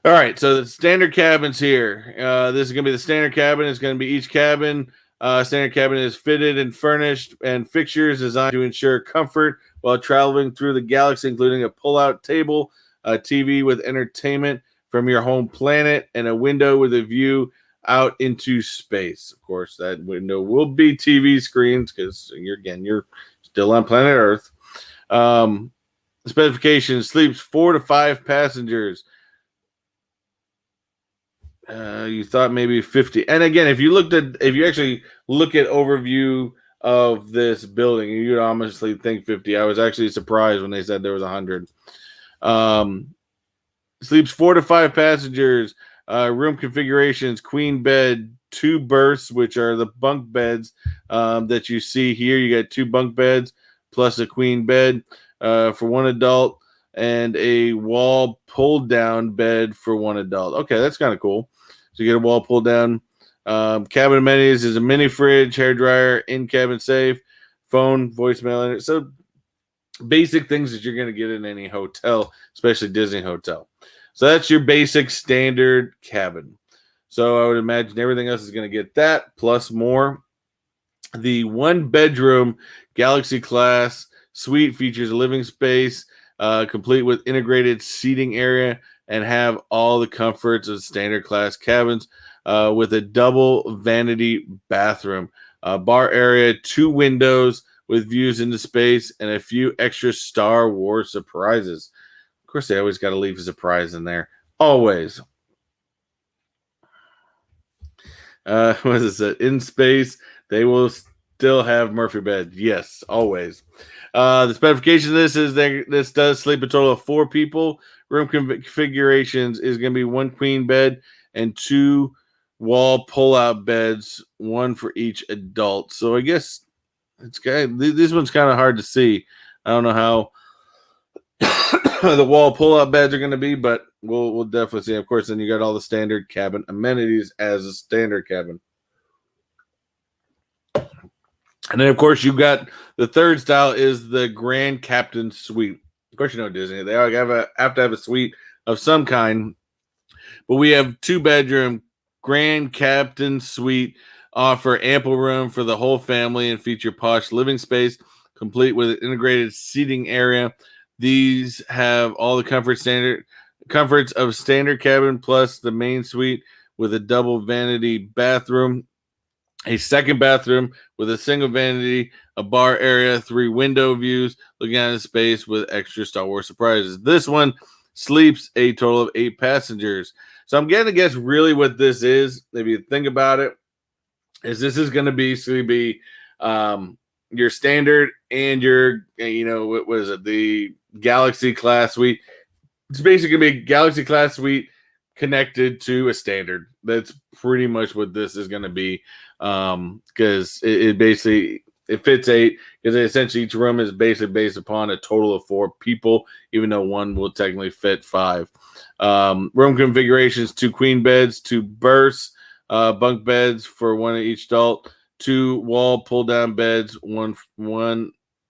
All right, so the standard cabins here. This is going to be the standard cabin. It's going to be each cabin. Standard cabin is fitted and furnished, and fixtures designed to ensure comfort while traveling through the galaxy, including a pull-out table, a TV with entertainment from your home planet, and a window with a view out into space. Of course, that window will be TV screens because you're still on planet Earth. Specifications: sleeps 4 to 5 passengers. You thought maybe 50. And again, if you actually look at overview of this building, you'd honestly think 50. I was actually surprised when they said there was 100. Sleeps 4 to 5 passengers. Room configurations: queen bed, 2 berths, which are the bunk beds that you see here. You got 2 bunk beds plus a queen bed for 1 adult, and a wall pull down bed for 1 adult. Okay, that's kind of cool. So you get a wall pull down. Cabin amenities is a mini fridge, hair dryer, in-cabin safe, phone, voicemail. So basic things that you're going to get in any hotel, especially Disney hotel. So that's your basic standard cabin. So I would imagine everything else is going to get that plus more. The 1-bedroom Galaxy class suite features a living space, complete with integrated seating area, and have all the comforts of standard class cabins with a double vanity bathroom, bar area, 2 windows with views into space, and a few extra Star Wars surprises. Of course, they always got to leave a surprise in there. Always. What is it? In space, they will still have Murphy bed. Yes, always. The specification of this is that this does sleep a total of 4 people. Room configurations is going to be 1 queen bed and 2 wall pull-out beds, one for each adult. So I guess this one's kind of hard to see. I don't know how the wall pull-out beds are going to be, but we'll definitely see. Of course, then you got all the standard cabin amenities as a standard cabin. And then, of course, you got the third style is the Grand Captain Suite. Of course, you know Disney. They have to have a suite of some kind. But we have 2-bedroom Grand Captain Suite, offer ample room for the whole family and feature posh living space, complete with an integrated seating area. These have all the comforts of standard cabin plus the main suite with a double vanity bathroom, a second bathroom with a single vanity, a bar area, 3 window views looking out of space with extra Star Wars surprises. This one sleeps a total of 8 passengers. So I'm going to guess really what this is, if you think about it, is this is going to basically be your standard and your, what was it, the Galaxy class suite. It's basically going to be Galaxy class suite connected to a standard. That's pretty much what this is going to be, because it basically fits 8, because essentially each room is basically based upon a total of 4 people, even though one will technically fit 5. Room configurations: 2 queen beds, 2 berths, bunk beds for one of each adult, 2 wall pull down beds, one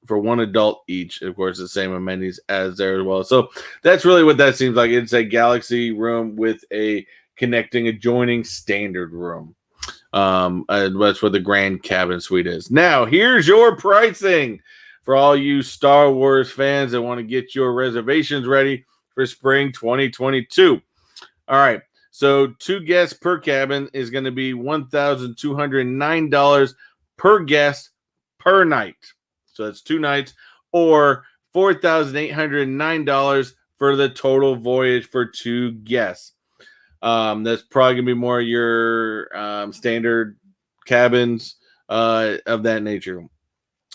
for one adult each. Of course, the same amenities as there as well. So that's really what that seems like. It's a Galaxy room with a connecting adjoining standard room. That's what the Grand Cabin Suite is. Now, here's your pricing for all you Star Wars fans that want to get your reservations ready for spring 2022. All right. So 2 guests per cabin is going to be $1,209 per guest per night. So that's 2 nights, or $4,809 for the total voyage for 2 guests. That's probably going to be more your standard cabins of that nature.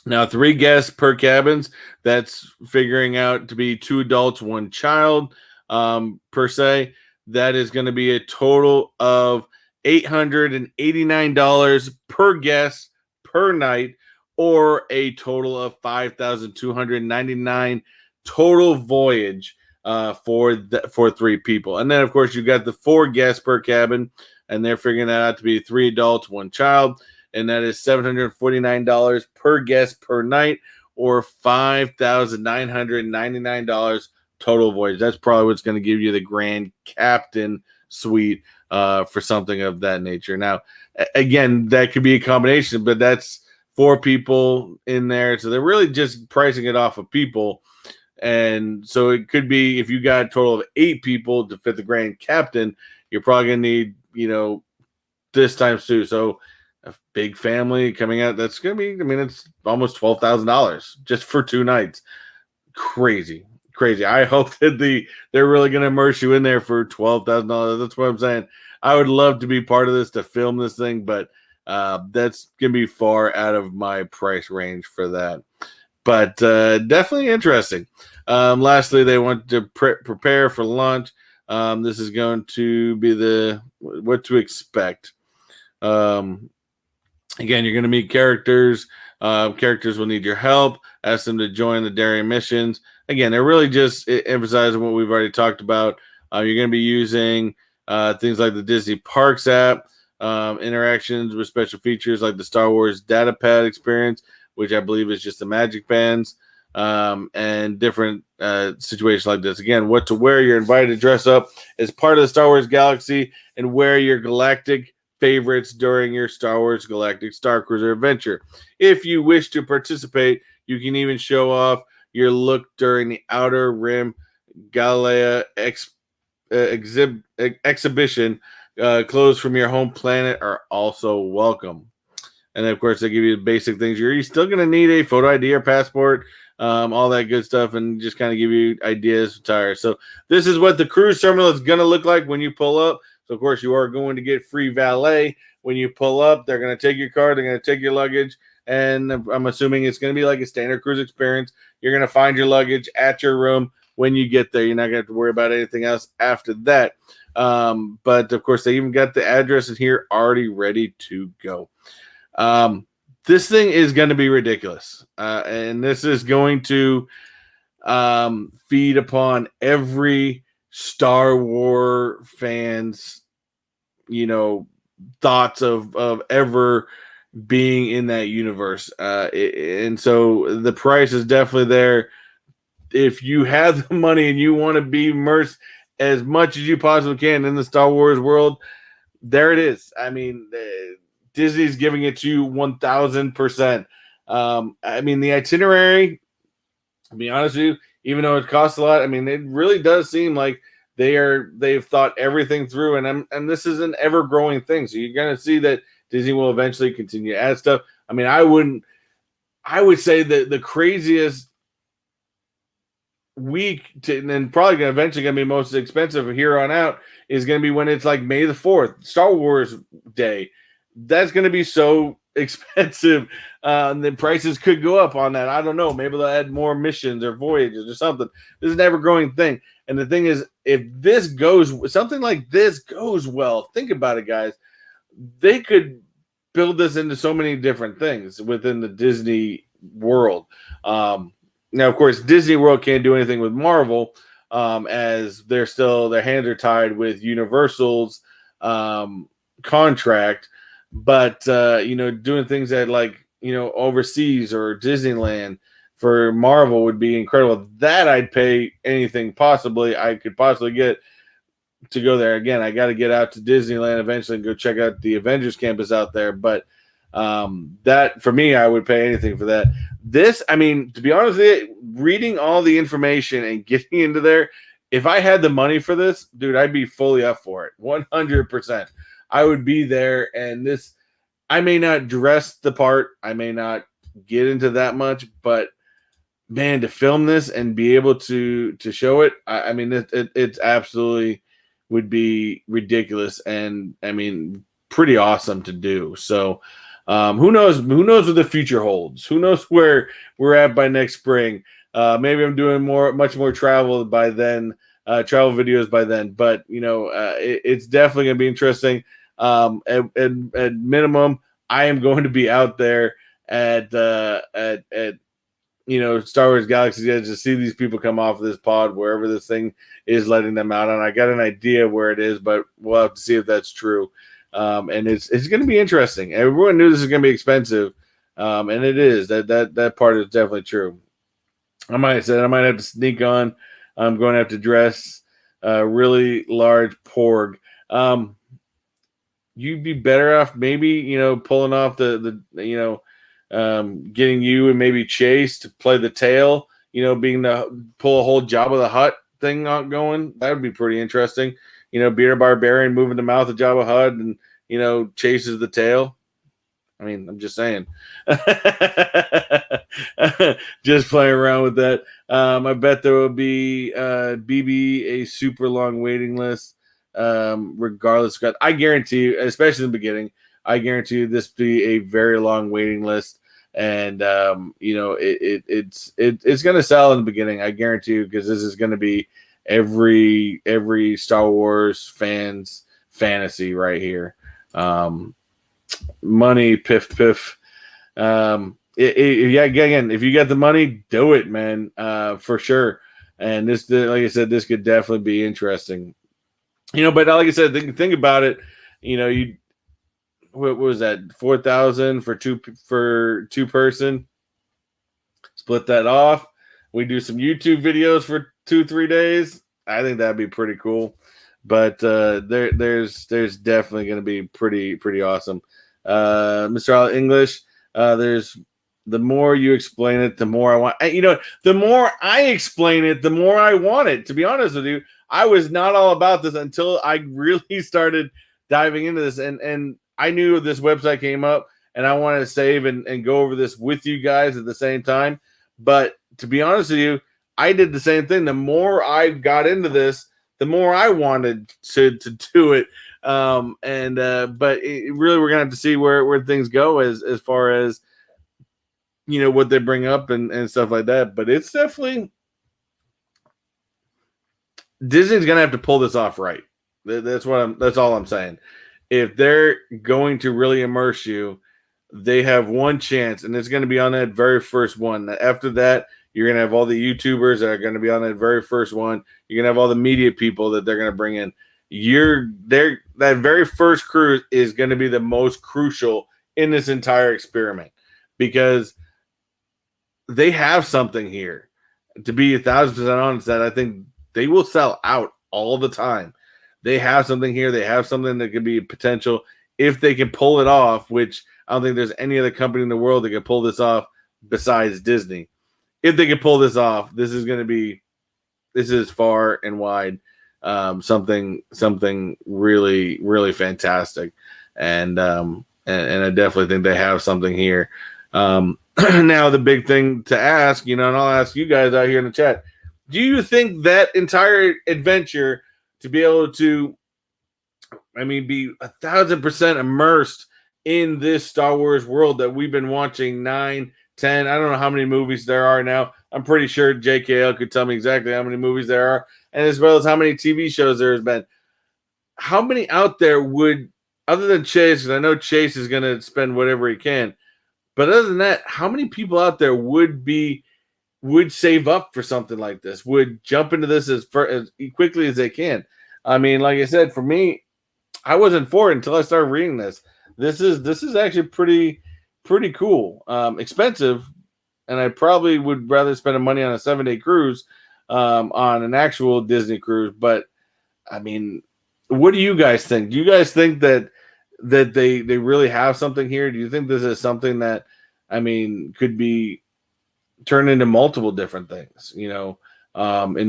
Now, 3 guests per cabins, that's figuring out to be 2 adults, 1 child per se. That is going to be a total of $889 per guest per night, or a total of $5,299 total voyage for 3 people. And then, of course, you got the 4 guests per cabin, and they're figuring that out to be 3 adults, 1 child, and that is $749 per guest per night, or $5,999 total voyage. That's probably what's going to give you the Grand Captain Suite for something of that nature. Now, again, that could be a combination, but that's 4 people in there, so they're really just pricing it off of people. And so it could be, if you got a total of 8 people to fit the Grand Captain, you're probably going to need, this times 2. So a big family coming out, that's going to be, it's almost $12,000 just for 2 nights. Crazy. I hope that they're really going to immerse you in there for $12,000. That's what I'm saying. I would love to be part of this, to film this thing, but that's going to be far out of my price range for that. But definitely interesting. Lastly, they want to prepare for launch. This is going to be what to expect. Again, you're going to meet characters. Characters will need your help. Ask them to join the daring missions. Again, they're really just emphasizing what we've already talked about. You're going to be using things like the Disney Parks app, interactions with special features like the Star Wars data pad experience, which I believe is just the magic bands, and different situations like this. Again, what to wear. You're invited to dress up as part of the Star Wars Galaxy and wear your galactic favorites during your Star Wars Galactic Star Cruiser adventure. If you wish to participate, you can even show off your look during the Outer Rim Galilea exhibition. Clothes from your home planet are also welcome. And then, of course, they give you the basic things. You're still going to need a photo ID or passport, all that good stuff, and just kind of give you ideas to tire. So this is what the cruise terminal is going to look like when you pull up. So, of course, you are going to get free valet when you pull up. They're going to take your car. They're going to take your luggage. And I'm assuming it's going to be like a standard cruise experience. You're going to find your luggage at your room when you get there. You're not going to have to worry about anything else after that. But of course, they even got the address in here already ready to go. This thing is going to be ridiculous. And this is going to feed upon every Star Wars fans, thoughts of ever being in that universe. And so the price is definitely there. If you have the money and you want to be immersed as much as you possibly can in the Star Wars world, there it is. I mean, Disney's giving it to you 1,000%. I mean, the itinerary, to be honest with you, even though it costs a lot, I mean, it really does seem like they've thought everything through, and this is an ever growing thing. So you're gonna see that Disney will eventually continue to add stuff. I mean, I would say that the craziest week and probably gonna eventually gonna be most expensive here on out is gonna be when it's like May the 4th, Star Wars Day. That's gonna be so expensive. The prices could go up on that. I don't know. Maybe they'll add more missions or voyages or something. This is an ever growing thing. And the thing is, if something like this goes well, think about it, guys. They could build this into so many different things within the Disney world. Now, of course, Disney World can't do anything with Marvel, as their hands are tied with Universal's contract. But doing things that overseas or Disneyland for Marvel would be incredible. That I'd pay anything I could possibly get to go there. Again, I got to get out to Disneyland eventually and go check out the Avengers campus out there. But that, for me, I would pay anything for that. This, I mean, to be honest with you, reading all the information and getting into there, if I had the money for this, dude, I'd be fully up for it. 100%. I would be there, and this, I may not dress the part, I may not get into that much, but man, to film this and be able to show it, I mean, it's absolutely would be ridiculous, and I mean, pretty awesome to do. So, who knows what the future holds? Who knows where we're at by next spring? Maybe I'm doing much more travel by then, travel videos by then. But it's definitely gonna be interesting. At minimum, I am going to be out there at Star Wars Galaxy's Edge to see these people come off of this pod wherever this thing is letting them out on. I got an idea where it is, but we'll have to see if that's true. And it's going to be interesting. Everyone knew this was going to be expensive, and it is. That part is definitely true. I might have to sneak on. I'm going to have to dress a really large porg. You'd be better off maybe, pulling off the getting you and maybe Chase to play the tail, pull a whole Jabba the Hutt thing going. That would be pretty interesting. Bearded Barbarian moving the mouth of Jabba Hutt and, chases the tail. I mean, I'm just saying. Just playing around with that. I bet there will be BB a super long waiting list. Regardless, I guarantee you, especially in the beginning, I guarantee you this be a very long waiting list, and it's going to sell in the beginning. I guarantee you, because this is going to be every Star Wars fan's fantasy right here. Money, piff piff. Again, if you got the money, do it, man, for sure. And this, like I said, this could definitely be interesting. But like I said, think about it. What was that? 4,000 for two person. Split that off. We do some YouTube videos for 2-3 days. I think that'd be pretty cool. But there's definitely going to be pretty awesome. Mr. English, there's the more you explain it, the more I want. The more I explain it, the more I want it. To be honest with you, I was not all about this until I really started diving into this, and I knew this website came up, and I wanted to save and go over this with you guys at the same time. But to be honest with you, I did the same thing. The more I got into this, the more I wanted to do it. But really, we're gonna have to see where things go as far as what they bring up and stuff like that. But it's definitely Disney's gonna have to pull this off right. That's That's all I'm saying. If they're going to really immerse you, they have one chance, and it's going to be on that very first one. After that, you're going to have all the YouTubers that are going to be on that very first one. You're going to have all the media people that they're going to bring in. That very first cruise is going to be the most crucial in this entire experiment because they have something here. To be 1,000% honest, that I think they will sell out all the time. They have something here. They have something that could be potential if they can pull it off, which I don't think there's any other company in the world that can pull this off besides Disney. If they can pull this off, this is far and wide something really, really fantastic. And I definitely think they have something here. Now the big thing to ask, and I'll ask you guys out here in the chat, do you think that entire adventure to be able to, be 1,000% immersed in this Star Wars world that we've been watching 9, 10, I don't know how many movies there are now. I'm pretty sure JKL could tell me exactly how many movies there are, and as well as how many TV shows there has been. How many out there would, other than Chase, because I know Chase is going to spend whatever he can, but other than that, how many people out there would save up for something like this, would jump into this as quickly as they can? Like I said, for me, I wasn't for it until I started reading this. This is actually pretty cool. Expensive, and I probably would rather spend the money on a 7-day cruise on an actual Disney cruise. But what do you guys think? Do you guys think that they really have something here? Do you think this is something that could be turned into multiple different things? In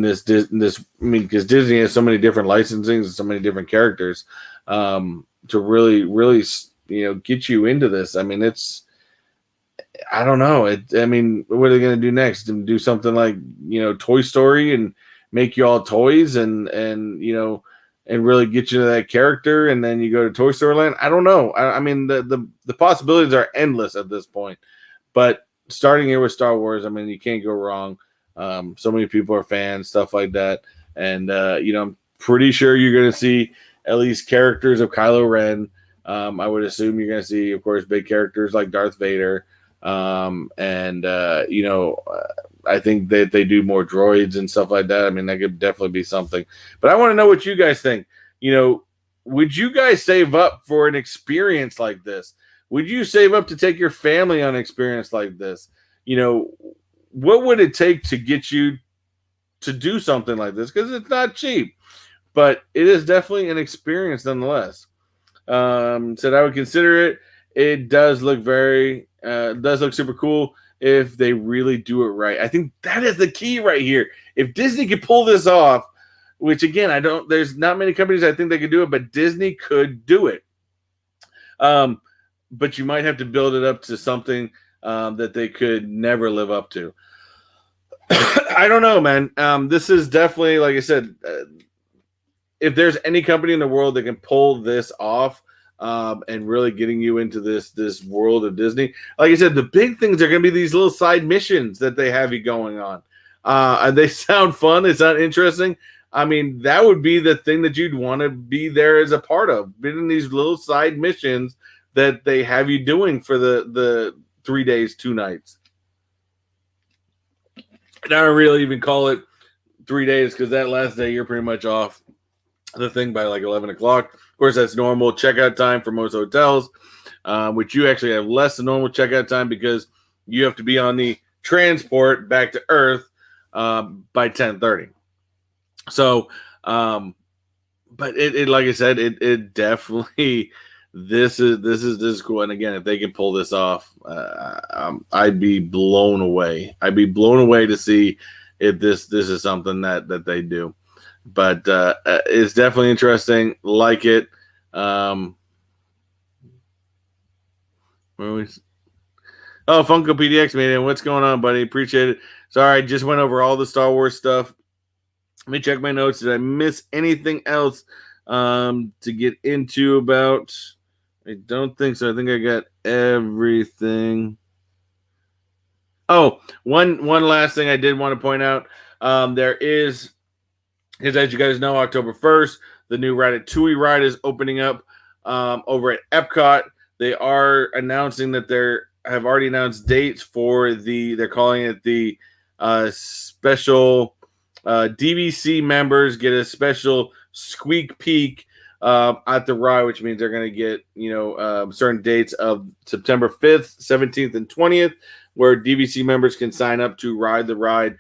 this because Disney has so many different licensings and so many different characters to really get you into this. It's, I don't know. What are they going to do next? Do something like Toy Story and make you all toys and really get you to that character, and then you go to Toy Story Land? I don't know. The possibilities are endless at this point. But starting here with Star Wars, you can't go wrong. So many people are fans, stuff like that, and I'm pretty sure you're going to see at least characters of Kylo Ren. I would assume you're going to see, of course, big characters like Darth Vader. I think that they do more droids and stuff like that. That could definitely be something. But I want to know what you guys think. Would you guys save up for an experience like this? Would you save up to take your family on an experience like this? What would it take to get you to do something like this? Because it's not cheap, but it is definitely an experience nonetheless. Said I would consider it. It does look super cool if they really do it right. I think that is the key right here. If Disney could pull this off, which again, there's not many companies I think they could do it, but Disney could do it. But you might have to build it up to something that they could never live up to. I don't know, man. This is definitely, like I said, if there's any company in the world that can pull this off and really getting you into this world of Disney, like I said, the big things are going to be these little side missions that they have you going on. And they sound fun. They sound interesting. That would be the thing that you'd want to be there as a part of, being in these little side missions that they have you doing for the 3 days, 2 nights. And I don't really even call it 3 days because that last day you're pretty much off the thing by like 11 o'clock. Of course, that's normal checkout time for most hotels, which you actually have less than normal checkout time because you have to be on the transport back to Earth by 10:30. So, but it like I said, it definitely this is cool. And again, if they can pull this off, I'd be blown away. I'd be blown away to see if this is something that they do. But it's definitely interesting. Like it. Oh, Funko PDX man, what's going on, buddy? Appreciate it. Sorry, I just went over all the Star Wars stuff. Let me check my notes. Did I miss anything else to get into about? I don't think so. I think I got everything. Oh, one last thing I did want to point out. There is Because as you guys know, October 1st, the new Ratatouille ride is opening up over at Epcot. They are announcing that have already announced dates for they're calling it the special DVC members get a special squeak peek at the ride, which means they're going to get, certain dates of September 5th, 17th, and 20th, where DVC members can sign up to ride the ride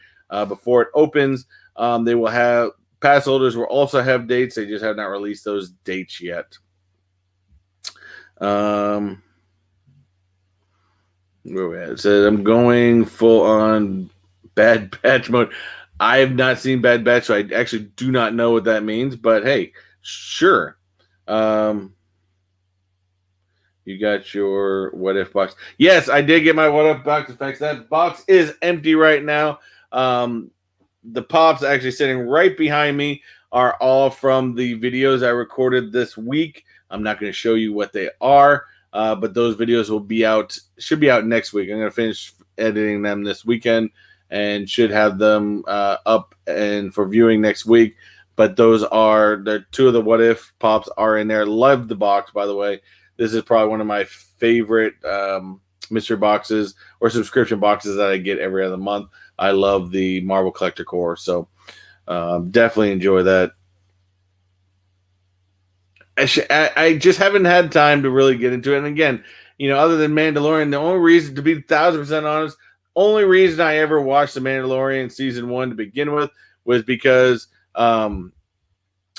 before it opens. They will have pass holders will also have dates. They just have not released those dates yet. Where we at? It says I'm going full on Bad Batch mode. I have not seen Bad Batch, so I actually do not know what that means. But hey, sure. You got your what if box. Yes, I did get my what if box effects. That box is empty right now. The pops actually sitting right behind me are all from the videos I recorded this week. I'm not going to show you what they are, but those videos should be out next week. I'm going to finish editing them this weekend and should have them up and for viewing next week. But those are the two of the what if pops are in there. Love the box, by the way. This is probably one of my favorite mystery boxes or subscription boxes that I get every other month. I love the Marvel Collector Core, so definitely enjoy that. I just haven't had time to really get into it. And again, other than Mandalorian, the only reason, to be 1,000% honest, only reason I ever watched The Mandalorian season 1 to begin with was because I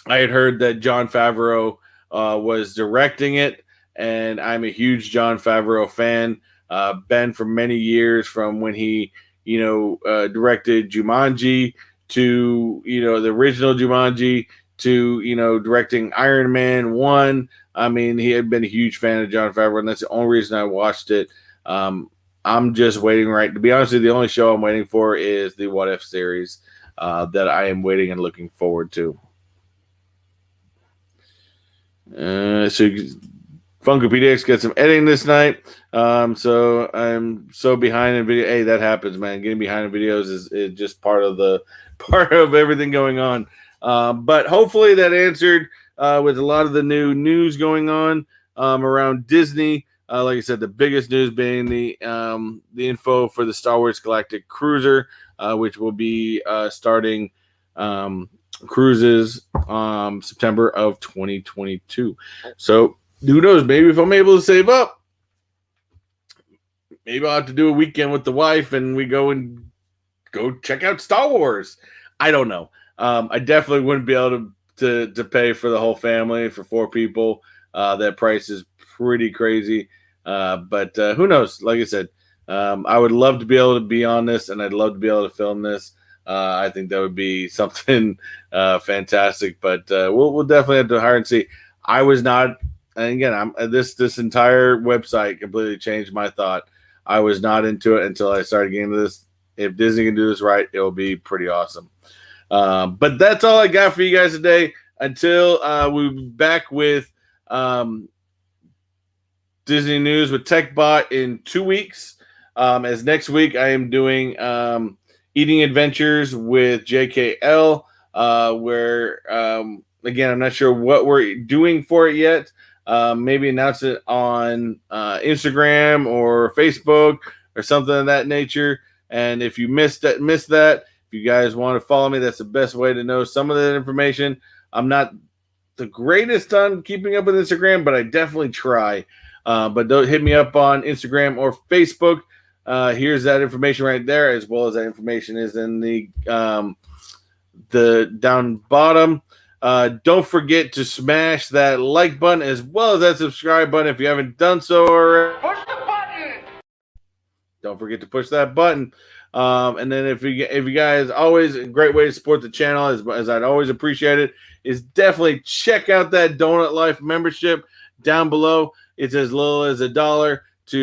had heard that Jon Favreau was directing it, and I'm a huge Jon Favreau fan. Been for many years, from when he directed Jumanji to, the original Jumanji to, directing Iron Man 1. I mean, he had been a huge fan of Jon Favreau, and that's the only reason I watched it. I'm just waiting, to be honest with you, the only show I'm waiting for is the What If series that I am waiting and looking forward to. So Funko PDX got some editing this night. So I'm so behind in video. Hey, that happens, man. Getting behind in videos is just part of everything going on. But hopefully that answered with a lot of the new news going on around Disney. Like I said, the biggest news being the info for the Star Wars Galactic Cruiser, which will be starting cruises September of 2022. So who knows? Maybe if I'm able to save up, maybe I'll have to do a weekend with the wife and we go check out Star Wars. I don't know. I definitely wouldn't be able to pay for the whole family for 4 people. That price is pretty crazy. But who knows? Like I said, I would love to be able to be on this, and I'd love to be able to film this. I think that would be something fantastic. But we'll definitely have to hire and see. I was not. And again, this entire website completely changed my thought. I was not into it until I started getting into this. If Disney can do this right, it will be pretty awesome. But that's all I got for you guys today. Until we'll be back with Disney news with Techbot in 2 weeks. As next week I am doing Eating Adventures with JKL, where again, I'm not sure what we're doing for it yet. Maybe announce it on Instagram or Facebook or something of that nature. And if you missed that, if you guys want to follow me, that's the best way to know some of that information. I'm not the greatest on keeping up with Instagram, but I definitely try. But don't hit me up on Instagram or Facebook. Here's that information right there, as well as that information is in the down bottom. Don't forget to smash that like button as well as that subscribe button if you haven't done so already. Push the button. Don't forget to push that button. And then if you guys, always a great way to support the channel, as I'd always appreciate it, is definitely check out that Donut Life membership down below. It's as little as $1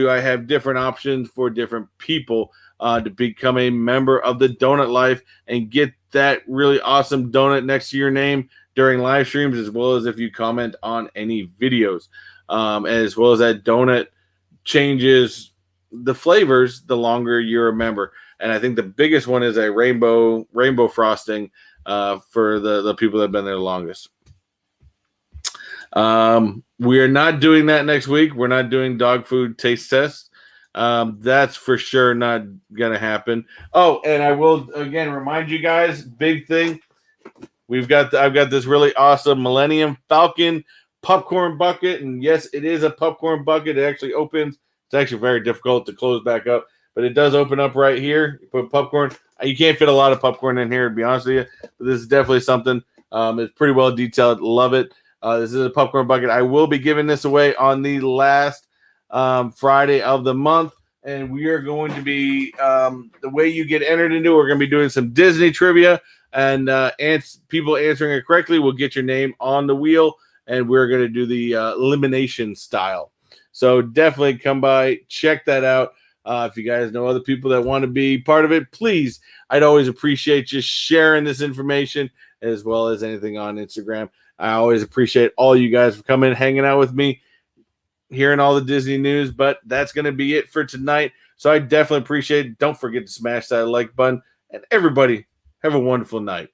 I have different options for different people to become a member of the Donut Life and get that really awesome donut next to your name during live streams, as well as if you comment on any videos, as well as that donut changes the flavors the longer you're a member. And I think the biggest one is a rainbow frosting for the people that have been there the longest. We are not doing that next week. We're not doing dog food taste tests. That's for sure not gonna happen. Oh, and I will again remind you guys, big thing. I've got this really awesome Millennium Falcon popcorn bucket, and yes, it is a popcorn bucket. It actually opens. It's actually very difficult to close back up, but it does open up right here. You put popcorn. You can't fit a lot of popcorn in here, to be honest with you, but this is definitely something. It's pretty well detailed. Love it. This is a popcorn bucket. I will be giving this away on the last Friday of the month, and we are going to be the way you get entered into it, we're going to be doing some Disney trivia, and people answering it correctly will get your name on the wheel, and we're going to do the elimination style. So definitely come by, check that out. If you guys know other people that want to be part of it, please, I'd always appreciate just sharing this information as well as anything on Instagram. I always appreciate all you guys for coming, hanging out with me, hearing all the Disney news, but that's going to be it for tonight. So I definitely appreciate it. Don't forget to smash that like button, and everybody have a wonderful night.